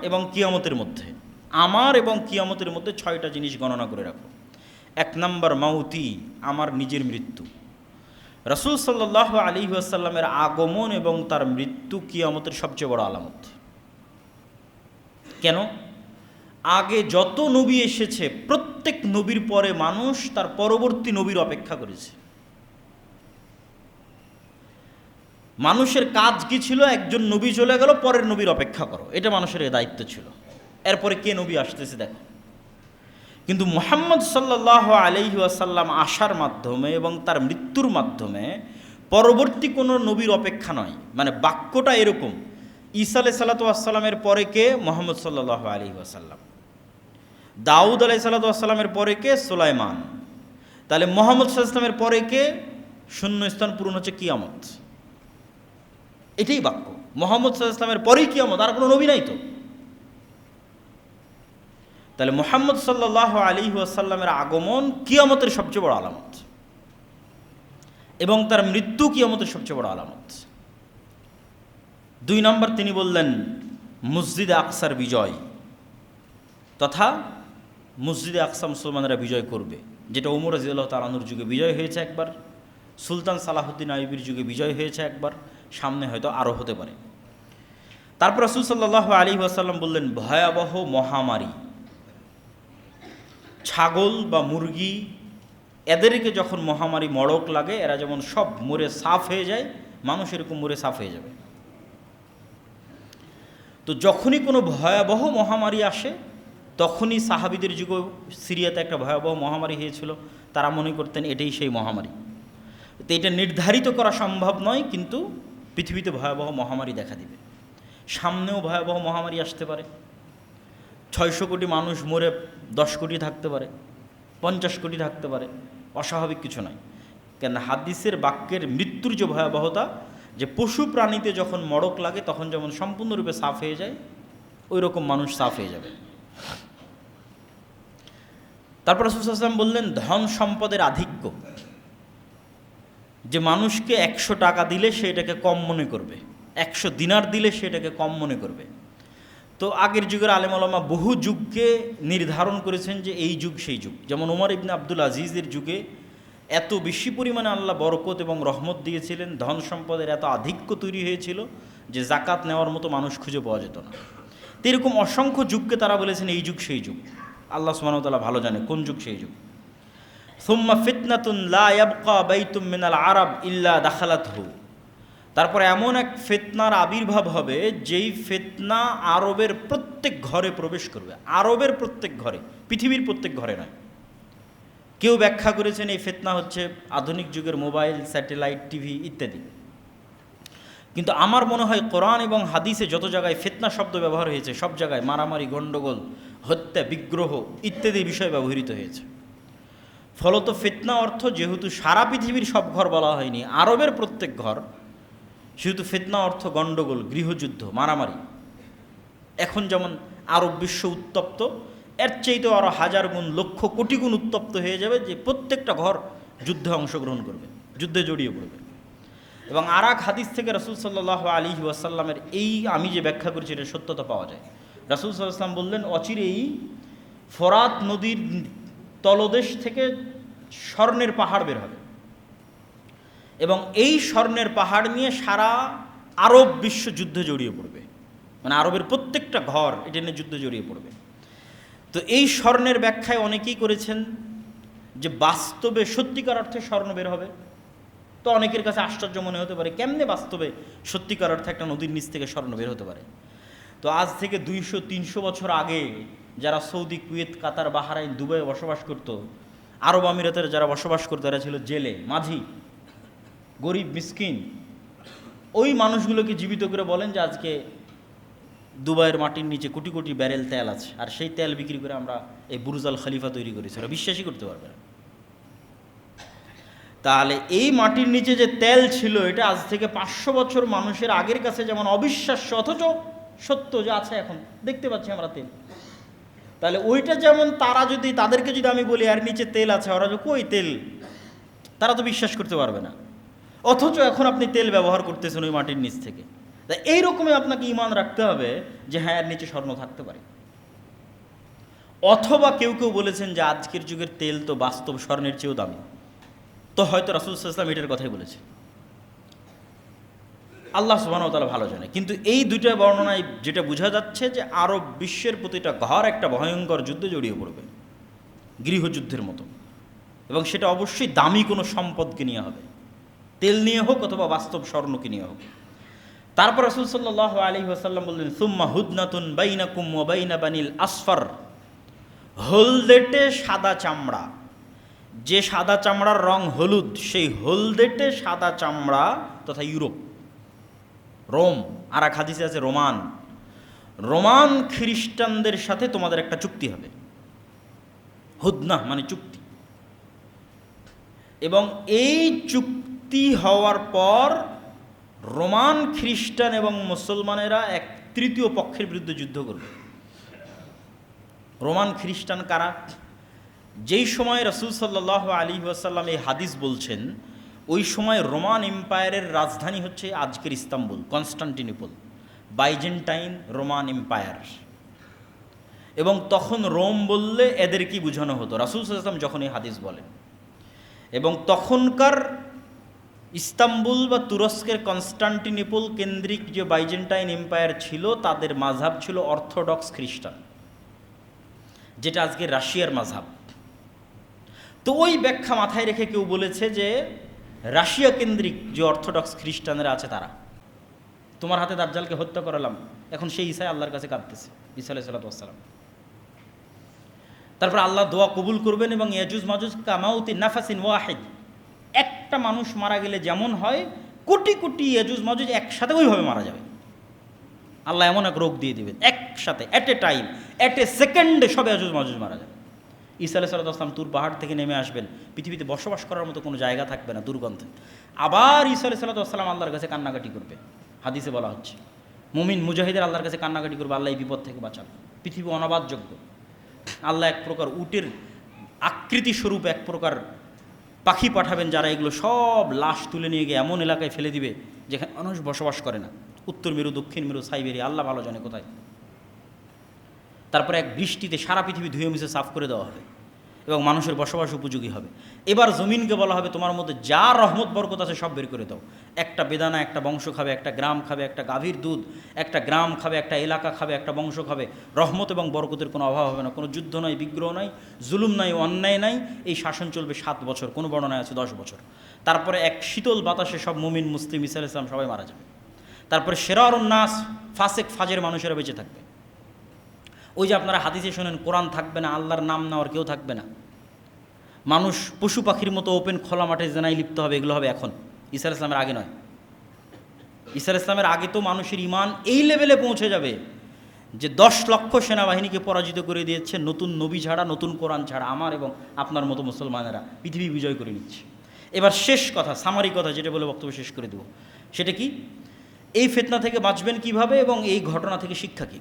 এবং কিয়ামতের মধ্যে। আমার এবং কিয়ামতের মধ্যে 6টা জিনিস গণনা করে রাখো। 1 নম্বর মাউতি, আমার নিজের মৃত্যু। রাসূল সাল্লাল্লাহু আলাইহি ওয়াসাল্লামের আগমন এবং তার মৃত্যু কিয়ামতের সবচেয়ে বড় আলামত। কেন? আগে যত নবী এসেছে প্রত্যেক নবীর পরে মানুষ তার পরবর্তী নবীর অপেক্ষা করেছে। মানুষের কাজ কি ছিল? একজন নবী চলে গেল, পরের নবীর অপেক্ষা করো, এটা মানুষের দায়িত্ব ছিল। এরপরে কে নবী আসতেছে দেখো। কিন্তু মুহাম্মদ সাল্লাল্লাহু আলাইহি ওয়াসাল্লাম আসার মাধ্যমে এবং তার মৃত্যুর মাধ্যমে পরবর্তী কোনো নবীর অপেক্ষা নয়। মানে বাক্যটা এরকম, ঈসা আলাইহিস সালাতু ওয়াস সালামের পরে কে? মুহাম্মদ সাল্লাল্লাহু আলাইহি ওয়াসাল্লাম। দাউদ আলাইহিস সালাতু ওয়াস সালামের পরে কে? সুলাইমান। তাহলে মুহাম্মদ সাল্লাল্লাহু আলাইহি ওয়াসাল্লামের পরে কে? শূন্যস্থান পূরণ হচ্ছে কিয়ামত। এটাই বাক্য, মুহাম্মদ সাল্লাল্লাহু আলাইহি ওয়াসাল্লামের পরেই কিয়ামত, আর কোনো নবী নাই তো। তাহলে মুহাম্মদ সাল্লাল্লাহু আলাইহি ওয়াসাল্লামের আগমন কিয়ামতের সবচেয়ে বড় আলামত এবং তার মৃত্যু কিয়ামতের সবচেয়ে বড় আলামত। 2 নম্বর তিনি বললেন মসজিদে আকসার বিজয়, তথা মসজিদে আকসা মুসলমানরা বিজয় করবে, যেটা ওমর রাদিয়াল্লাহু তাআলা আনহুর যুগে বিজয় হয়েছে একবার, সুলতান সালাহুদ্দিন আইয়ুবীর যুগে বিজয় হয়েছে একবার, সামনে হয়তো আরও হতে পারে। তারপর রাসূল সাল্লাল্লাহু আলাইহি ওয়াসাল্লাম বললেন ভয়াবহ মহামারী, ছাগল বা মুরগি এদেরকে যখন মহামারী মড়ক লাগে, এরা যেমন সব মরে সাফ হয়ে যায়, মানুষ এরকম মরে সাফ হয়ে যাবে। তো যখনই কোনো ভয়াবহ মহামারী আসে, তখনই সাহাবীদের যুগে সিরিয়াতে একটা ভয়াবহ মহামারী হয়েছিল, তারা মনে করতেন এটাই সেই মহামারী। তো এটা নির্ধারিত করা সম্ভব নয়, কিন্তু পৃথিবীতে ভয়াবহ মহামারী দেখা দিবে, সামনেও ভয়াবহ মহামারী আসতে পারে। 600 কোটি মানুষ মরে 10 কোটি থাকতে পারে, 50 কোটি থাকতে পারে, অস্বাভাবিক কিছু নয়। কেন হাদিসের বাক্যের মৃত্যুর যে ভয়াবহতা, যে পশু প্রাণীতে যখন মড়ক লাগে তখন যেমন সম্পূর্ণরূপে সাফ হয়ে যায়, ওই রকম মানুষ সাফ হয়ে যাবে। তারপর রাসূল সাল্লাল্লাহু আলাইহি ওয়াসাল্লাম বললেন ধন সম্পদের আধিক্য, যে মানুষকে 100 টাকা দিলে সে এটাকে কম মনে করবে, 100 দিনার দিলে সে এটাকে কম মনে করবে। তো আগের যুগের আলেম ওলামা বহু যুগকে নির্ধারণ করেছেন যে এই যুগ সেই যুগ। যেমন ওমর ইবনে আব্দুল আজিজের যুগে এত বেশি পরিমাণে আল্লাহ বরকত এবং রহমত দিয়েছিলেন, ধন সম্পদের এত আধিক্য তৈরি হয়েছিল যে জাকাত নেওয়ার মতো মানুষ খুঁজে পাওয়া যেত না। তো এরকম অসংখ্য যুগকে তারা বলেছেন এই যুগ সেই যুগ। আল্লাহ সুবহানাহু ওয়া তাআলা ভালো জানে কোন যুগ সেই যুগ। সুম্মা ফিতনাতুন লা ইয়াবকা বাইতুম মিনাল আরাব ইল্লা দাখালাতহু, তারপরে এমন এক ফিতনার আবির্ভাব হবে যেই ফিতনা আরবের প্রত্যেক ঘরে প্রবেশ করবে। আরবের প্রত্যেক ঘরে, পৃথিবীর প্রত্যেক ঘরে নয়। কেউ ব্যাখ্যা করেছেন এই ফিতনা হচ্ছে আধুনিক যুগের মোবাইল, স্যাটেলাইট, টিভি ইত্যাদি। কিন্তু আমার মনে হয় কোরআন এবং হাদিসে যত জায়গায় ফিতনা শব্দ ব্যবহার হয়েছে সব জায়গায় মারামারি, গণ্ডগোল, হত্যা, বিগ্রহ ইত্যাদি বিষয় ব্যবহৃত হয়েছে। ফলত ফিতনা অর্থ যেহেতু সারা পৃথিবীর সব ঘর বলা হয়নি, আরবের প্রত্যেক ঘর, সেহেতু ফিতনা অর্থ গণ্ডগোল, গৃহযুদ্ধ, মারামারি। এখন যেমন আরব বিশ্ব উত্তপ্ত, এর চাইতে আরও হাজার গুণ লক্ষ কোটি গুণ উত্তপ্ত হয়ে যাবে, যে প্রত্যেকটা ঘর যুদ্ধে অংশগ্রহণ করবে, যুদ্ধে জড়িয়ে পড়বে। এবং আর এক হাদিস থেকে রাসূল সাল্লাল্লাহু আলাইহি ওয়াসাল্লামের এই আমি যে ব্যাখ্যা করেছি এটা সত্যতা পাওয়া যায়। রাসূল সাল্লাল্লাহু আলাইহি ওয়াসাল্লাম বললেন, অচিরেই ফোরাত নদীর তলদেশ থেকে স্বর্ণের পাহাড় বের হবে, এবং এই স্বর্ণের পাহাড় নিয়ে সারা আরব বিশ্ব যুদ্ধে জড়িয়ে পড়বে, মানে আরবের প্রত্যেকটা ঘর এটা নিয়ে যুদ্ধে জড়িয়ে পড়বে। তো এই স্বর্ণের ব্যাখ্যায় অনেকেই করেছেন যে বাস্তবে সত্যিকার অর্থে স্বর্ণ বের হবে। তো অনেকের কাছে আশ্চর্য মনে হতে পারে, কেমনে বাস্তবে সত্যিকার অর্থে একটা নদীর নিচ থেকে স্বর্ণ বের হতে পারে। তো আজ থেকে 200-300 বছর আগে যারা সৌদি, কুয়েত, কাতার, বাহরাইন, দুবাইয়ে বসবাস করত, আরব আমিরাতের যারা বসবাস করতো, এরা ছিল জেলে, মাঝি, গরিব, মিসকিন। ওই মানুষগুলোকে জীবিত করে বলেন যে আজকে দুবাইয়ের মাটির নিচে কোটি কোটি ব্যারেল তেল আছে, আর সেই তেল বিক্রি করে আমরা এই বুরুজ আল খলিফা তৈরি করেছি। ওরা বিশ্বাসই করতে পারবে না। তাহলে এই মাটির নিচে যে তেল ছিল, এটা আজ থেকে 500 বছর মানুষের আগের কাছে যেমন অবিশ্বাস্য, অথচ সত্য যে আছে, এখন দেখতে পাচ্ছি আমরা তেল। তাহলে ওইটা যেমন তাদেরকে যদি আমি বলি আর নিচে তেল আছে, ওরা যে কই তেল, তারা তো বিশ্বাস করতে পারবে না। অথচ এখন আপনি তেল ব্যবহার করতেছেন ওই মাটির নিচ থেকে। তাই এইরকমই আপনাকে ঈমান রাখতে হবে যে হ্যাঁ, এর নিচে স্বর্ণ থাকতে পারে। অথবা কেউ কেউ বলেছেন যে আজকের যুগের তেল তো বাস্তব স্বর্ণের চেয়েও দামি, তো হয়তো রাসূল সাল্লাল্লাহু আলাইহি ওয়াসাল্লাম এটার কথাই বলেছে। আল্লাহ সুবহানাহু ওয়া তাআলা ভালো জানে। কিন্তু এই দুইটা বর্ণনায় যেটা বোঝা যাচ্ছে যে আরব বিশ্বের প্রতিটা ঘর একটা ভয়ঙ্কর যুদ্ধে জড়িয়ে পড়বে, গৃহযুদ্ধের মতো, এবং সেটা অবশ্যই দামি কোনো সম্পদকে নিয়ে হবে, তেল নিয়ে হোক অথবা বাস্তব স্বর্ণকে নিয়ে হোক। তারপর রাসূল সাল্লাল্লাহু আলাইহি ওয়াসাল্লাম বললেন, সুম্মা হুদনাতুন বাইনাকুম ওয়া বাইনা বানিল আসফার, হলদেটে সাদা চামড়া, যে সাদা চামড়ার রং হলুদ, সেই হলদেটে সাদা চামড়া তথা ইউরোপ, রোম, আর এক হাদিসে আছে রোমান খ্রিস্টানদের সাথে তোমাদের একটা চুক্তি হবে। হুদনা মানে চুক্তি। এবং এই চুক্তি হওয়ার পর রোমান খ্রিস্টান এবং মুসলমানেরা এক তৃতীয় পক্ষের বিরুদ্ধে যুদ্ধ করবে। রোমান খ্রিস্টান কারা? যেই সময় রাসূল সাল্লাল্লাহু আলাইহি ওয়াসাল্লাম এই হাদিস বলছেন, ওই সময় রোমান এম্পায়ারের রাজধানী হচ্ছে আজকের Istanbul, Constantinople, Byzantine Roman empire. এবং তখন রোম বললে এদের কি বোঝানো হতো রাসূল সাল্লাল্লাহু আলাইহি ওয়াসাল্লাম যখন এই হাদিস বলেন। এবং তখনকার ইস্তাম্বুল বা তুরস্কের কনস্টান্টিনোপল কেন্দ্রিক যে বাইজেন্টাইন এম্পায়ার ছিল, তাদের মাযহাব ছিল অর্থোডক্স খ্রিস্টান, যেটা আজকে রাশিয়ার মাযহাব। তো ওই ব্যাখ্যা মাথায় রেখে কেউ বলেছে যে রাশিয়া কেন্দ্রিক যে অর্থোডক্স খ্রিস্টানরা আছে, তারা তোমার হাতে দাজ্জালকে হত্যা করালাম, এখন সেই ঈসা আল্লাহর কাছে কাঁদতেছে, ঈসা আলাইহিস সালাম। তারপর আল্লাহ দোয়া কবুল করবেন এবং ইয়াজুজ মাজুজ কামাউতি নাফাসিন ওয়াহিদ, একটা মানুষ মারা গেলে যেমন হয় কোটি কোটি ইয়াজুজ মাজুজ একসাথে ওইভাবে মারা যাবে। আল্লাহ এমন এক রোগ দিয়ে দেবেন একসাথে, at a time, at a সেকেন্ডে সব ইয়াজুজ মাজুজ মারা যাবে। ঈসা আলাইহিস সালাম তুর পাহাড় থেকে নেমে আসবেন, পৃথিবীতে বসবাস করার মতো কোনো জায়গা থাকবে না, দুর্গন্ধে। আবার ঈসা আলাইহিস সালাম আল্লাহর কাছে কান্নাকাটি করবে, হাদিসে বলা হচ্ছে মুমিন মুজাহিদের আল্লাহর কাছে কান্নাকাটি করবে, আল্লাহ এই বিপদ থেকে বাঁচান, পৃথিবী অনাবাদযোগ্য। আল্লাহ এক প্রকার উটের আকৃতি স্বরূপ এক প্রকার পাখি পাঠাবেন, যারা এগুলো সব লাশ তুলে নিয়ে গিয়ে এমন এলাকায় ফেলে দিবে যেখানে মানুষ বসবাস করে না, উত্তর মেরু, দক্ষিণ মেরু, সাইবেরিয়া, আল্লাহ ভালো জানে কোথায়। তারপরে এক বৃষ্টিতে সারা পৃথিবী ধুয়ে মুছে সাফ করে দেওয়া হবে এবং মানুষের বসবাস উপযোগী হবে। এবার জমিনকে বলা হবে তোমার মধ্যে যা রহমত বরকত আছে সব বের করে দাও। একটা বেদানা একটা বংশ খাবে, একটা গ্রাম খাবে, একটা গাভীর দুধ একটা গ্রাম খাবে, একটা এলাকা খাবে, একটা বংশ খাবে। রহমত এবং বরকতের কোনো অভাব হবে না, কোনো যুদ্ধ নয়, বিগ্রহ নাই, জুলুম নাই, অন্যায় নাই। এই শাসন চলবে 7 বছর, কোনো বর্ণনায় আছে 10 বছর। তারপরে এক শীতল বাতাসে সব মুমিন মুসলিম ঈসা আলাইহিস সালাম সবাই মারা যাবে। তারপরে শিরারুন নাস, ফাসেক ফাজের মানুষেরা বেঁচে থাকবে। ওই যে আপনারা হাদিসে শোনেন কোরআন থাকবে না, আল্লাহর নাম নেওয়ার কেউ থাকবে না, মানুষ পশু পাখির মতো ওপেন খোলা মাঠে জেনায় লিপ্ত হবে। এগুলো হবে এখন, ঈসা আলাইহিস সালামের আগে নয়। ঈসা আলাইহিস সালামের আগে তো মানুষের ঈমান এই লেভেলে পৌঁছে যাবে যে 10 লক্ষ সেনাবাহিনীকে পরাজিত করে দিয়েছে নতুন নবী ছাড়া, নতুন কোরআন ছাড়া, আমার এবং আপনার মতো মুসলমানেরা পৃথিবী বিজয় করে নিচ্ছে। এবার শেষ কথা, সামারি কথা, যেটা বলে বক্তব্য শেষ করে দেব, সেটা কি, এই ফিতনা থেকে বাঁচবেন কিভাবে এবং এই ঘটনা থেকে শিক্ষা কী।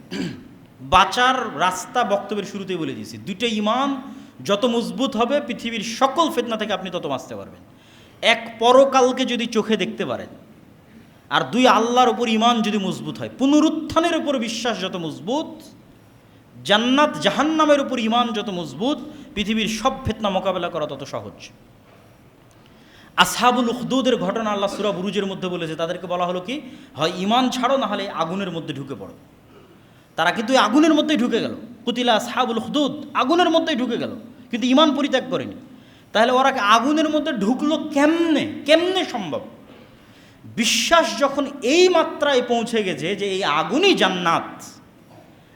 বাঁচার রাস্তা বক্তব্যের শুরুতেই বলে দিয়েছি, দুইটা ঈমান যত মজবুত হবে পৃথিবীর সকল ফিতনা থেকে আপনি তত বাঁচতে পারবেন। এক, পরকালকে যদি চোখে দেখতে পারেন, আর দুই, আল্লাহর উপর ঈমান যদি মজবুত হয়, পুনরুত্থানের উপর বিশ্বাস যত মজবুত, জান্নাত জাহান্নামের উপর ঈমান যত মজবুত, পৃথিবীর সব ফিতনা মোকাবেলা করা তত সহজ। আসহাবুল উখদুদের ঘটনা আল্লাহ সূরা বুরুজের মধ্যে বলেছে, তাদেরকে বলা হলো কি, হয় ঈমান ছাড়ো, না হলে আগুনের মধ্যে ঢুকে পড়ো। তারা কিন্তু আগুনের মধ্যেই ঢুকে গেল, কুতিলা আসহাবুল উখদুদ, আগুনের মধ্যেই ঢুকে গেল, কিন্তু ঈমান পরিত্যাগ করেনি। তাহলে ওরা আগুনের মধ্যে ঢুকলো কেমনে? কেমনে সম্ভব? বিশ্বাস যখন এই মাত্রায় পৌঁছে গেছে যে এই আগুনই জান্নাত,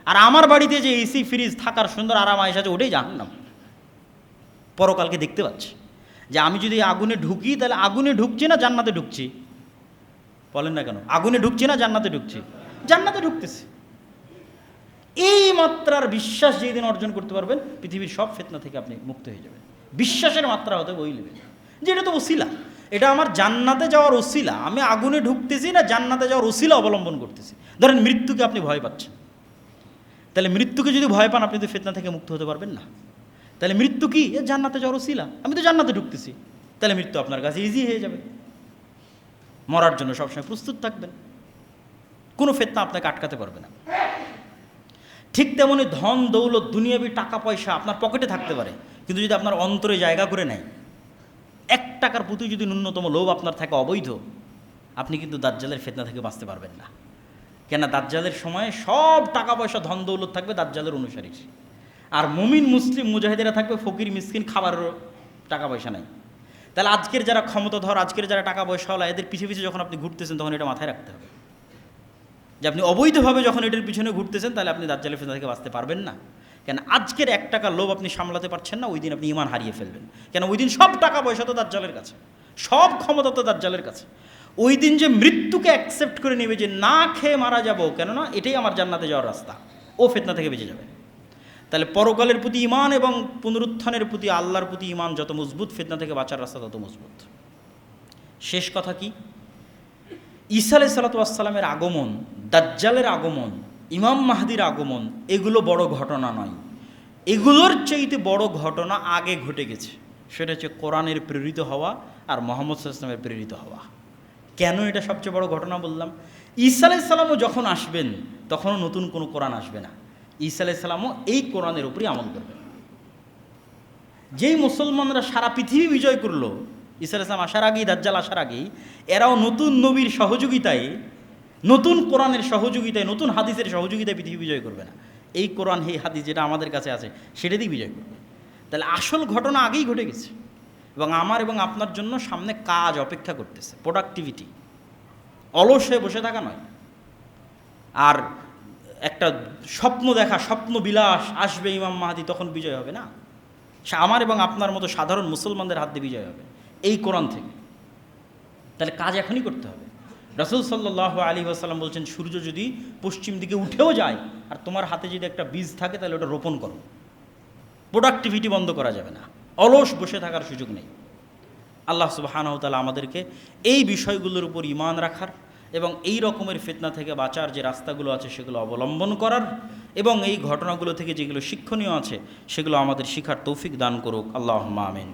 আর আমার বাড়িতে যে এসি ফ্রিজ থাকার সুন্দর আরাম আয়েশ আছে ওটাই জাহান্নাম, পরকালকে দেখতে পাচ্ছি যে আমি যদি আগুনে ঢুকি তাহলে আগুনে ঢুকছি না জান্নাতে ঢুকছি? বলেন না কেন? আগুনে ঢুকছি না জান্নাতে ঢুকছি? জান্নাতে ঢুকতেছি। এই মাত্রার বিশ্বাস যেদিন অর্জন করতে পারবেন, পৃথিবীর সব ফিতনা থেকে আপনি মুক্ত হয়ে যাবেন। বিশ্বাসের মাত্রা হতে ওই লেভেল যে এটা তো ওসিলা, এটা আমার জান্নাতে যাওয়ার ওসিলা, আমি আগুনে ঢুকতেছি না জান্নাতে যাওয়ার ওসিলা অবলম্বন করতেছি। ধরেন মৃত্যুকে আপনি ভয় পাচ্ছেন, তাহলে মৃত্যুকে যদি ভয় পান আপনি তো ফিতনা থেকে মুক্ত হতে পারবেন না। তাহলে মৃত্যু কি? জান্নাতে যাওয়ার ওসিলা, আমি তো জান্নাতে ঢুকতেছি, তাহলে মৃত্যু আপনার কাছে ইজি হয়ে যাবে। মরার জন্য সবসময় প্রস্তুত থাকবেন, কোনো ফিতনা আপনাকে আটকাতে পারবে না। ঠিক তেমনি ধন দৌলত দুনিয়াবি টাকা পয়সা আপনার পকেটে থাকতে পারে, কিন্তু যদি আপনার অন্তরে জায়গা করে নেয়, 1 টাকার প্রতি যদি ন্যূনতম লোভ আপনার থাকে অবৈধ, আপনি কিন্তু দাজ্জালের ফিতনা থেকে বাঁচতে পারবেন না। কেন? দাজ্জালের সময় সব টাকা পয়সা ধন দৌলত থাকবে দাজ্জালের অনুসারী, আর মুমিন মুসলিম মুজাহিদেরা থাকবে ফকির মিসকিন, খাবারেরও টাকা পয়সা নাই। তাহলে আজকের যারা ক্ষমতাধর, আজকের যারা টাকা পয়সাওয়ালা, এদের পিছিয়ে পিছিয়ে যখন আপনি ঘুরতেছেন তখন এটা মাথায় রাখতে হবে যে আপনি অবৈধভাবে যখন এটার পিছনে ঘুরতেছেন তাহলে আপনি দাজ্জালের ফিতনা থেকে বাঁচতে পারবেন না। কেন? আজকের 1 টাকার লোভ আপনি সামলাতে পারছেন না, ওই দিন আপনি ঈমান হারিয়ে ফেলবেন। কেন? ওই দিন সব টাকা পয়সা তো দাজ্জালের কাছে, সব ক্ষমতা তো দাজ্জালের কাছে। ওই দিন যে মৃত্যুকে অ্যাকসেপ্ট করে নেবে যে না খেয়ে মারা যাব, কেননা এটাই আমার জান্নাতে যাওয়ার রাস্তা, ও ফিতনা থেকে বেঁচে যাবে। তাহলে পরকালের প্রতি ঈমান এবং পুনরুত্থানের প্রতি আল্লাহর প্রতি ঈমান যত মজবুত, ফিতনা থেকে বাঁচার রাস্তা তত মজবুত। শেষ কথা কি? ঈসা আলাইহিস সালাতু ওয়াস সালামের আগমন, দাজ্জালের আগমন, ইমাম মাহদির আগমন, এগুলো বড় ঘটনা নয়। এগুলোর চাইতে বড় ঘটনা আগে ঘটে গেছে, সেটা হচ্ছে কোরআনের প্রেরিত হওয়া আর মুহাম্মদ সাল্লাল্লাহু আলাইহি ওয়াসাল্লামের প্রেরিত হওয়া। কেন এটা সবচেয়ে বড় ঘটনা বললাম? ঈসা আলাইহিস সালামও যখন আসবেন তখনও নতুন কোনো কোরআন আসবে না, ঈসা আলাইহিস সালামও এই কোরআনের উপরই আমল করবেন। যেই মুসলমানরা সারা পৃথিবী বিজয় করলো ঈসা আলাইহিস সালাম আসার আগেই, দাজ্জাল আসার আগেই, এরাও নতুন নবীর সহযোগিতায়, নতুন কোরআনের সহযোগিতায়, নতুন হাদিসের সহযোগিতায় পৃথিবী বিজয় করবে না। এই কোরআন, এই হাদিস যেটা আমাদের কাছে আছে সেটা দিয়ে বিজয় করবে। তাহলে আসল ঘটনা আগেই ঘটে গেছে, এবং আমার এবং আপনার জন্য সামনে কাজ অপেক্ষা করতেছে, প্রোডাক্টিভিটি। অলস হয়ে বসে থাকা নয়, আর একটা স্বপ্ন দেখা, স্বপ্ন বিলাস, আসবে ইমাম মাহদী তখন বিজয় হবে না, আমার এবং আপনার মতো সাধারণ মুসলমানদের হাত দিয়ে বিজয় হবে এই কোরআন থেকে। তাহলে কাজ এখনই করতে হবে। রাসূল সাল্লাল্লাহু আলাইহি ওয়াসাল্লাম বলছেন, সূর্য যদি পশ্চিম দিকে উঠেও যায় আর তোমার হাতে যদি একটা বীজ থাকে তাহলে ওটা রোপণ করো। প্রোডাক্টিভিটি বন্ধ করা যাবে না, অলস বসে থাকার সুযোগ নেই। আল্লাহ সুবহানাহু ওয়া তাআলা আমাদেরকে এই বিষয়গুলোর উপর ঈমান রাখার এবং এই রকমের ফিতনা থেকে বাঁচার যে রাস্তাগুলো আছে সেগুলো অবলম্বন করার, এবং এই ঘটনাগুলো থেকে যেগুলো শিক্ষণীয় আছে সেগুলো আমাদের শিখার তৌফিক দান করুক। আল্লাহুম্মা আমিন।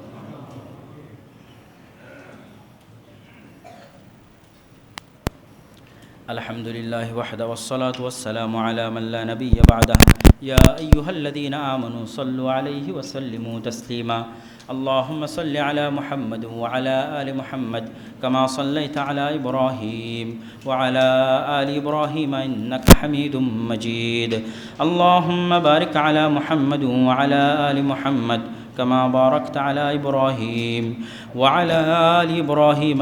আলহামদুলিল্লাহ ওয়াহদা ওয়াসসালাতু ওয়াসসালামু আলা মান লা নাবিয়্যা বা'দাহু ইয়া আইয়ুহাল্লাযীনা আমানু সাল্লু আলাইহি ওয়া সাল্লিমু তাসলিমা। اللهم صل على محمد وعلى آل محمد كما صليت على إبراهيم وعلى آل إبراهيم إنك حميد مجيد. اللهم بارك على محمد وعلى آل محمد كما باركت على إبراهيم وعلى آل إبراهيم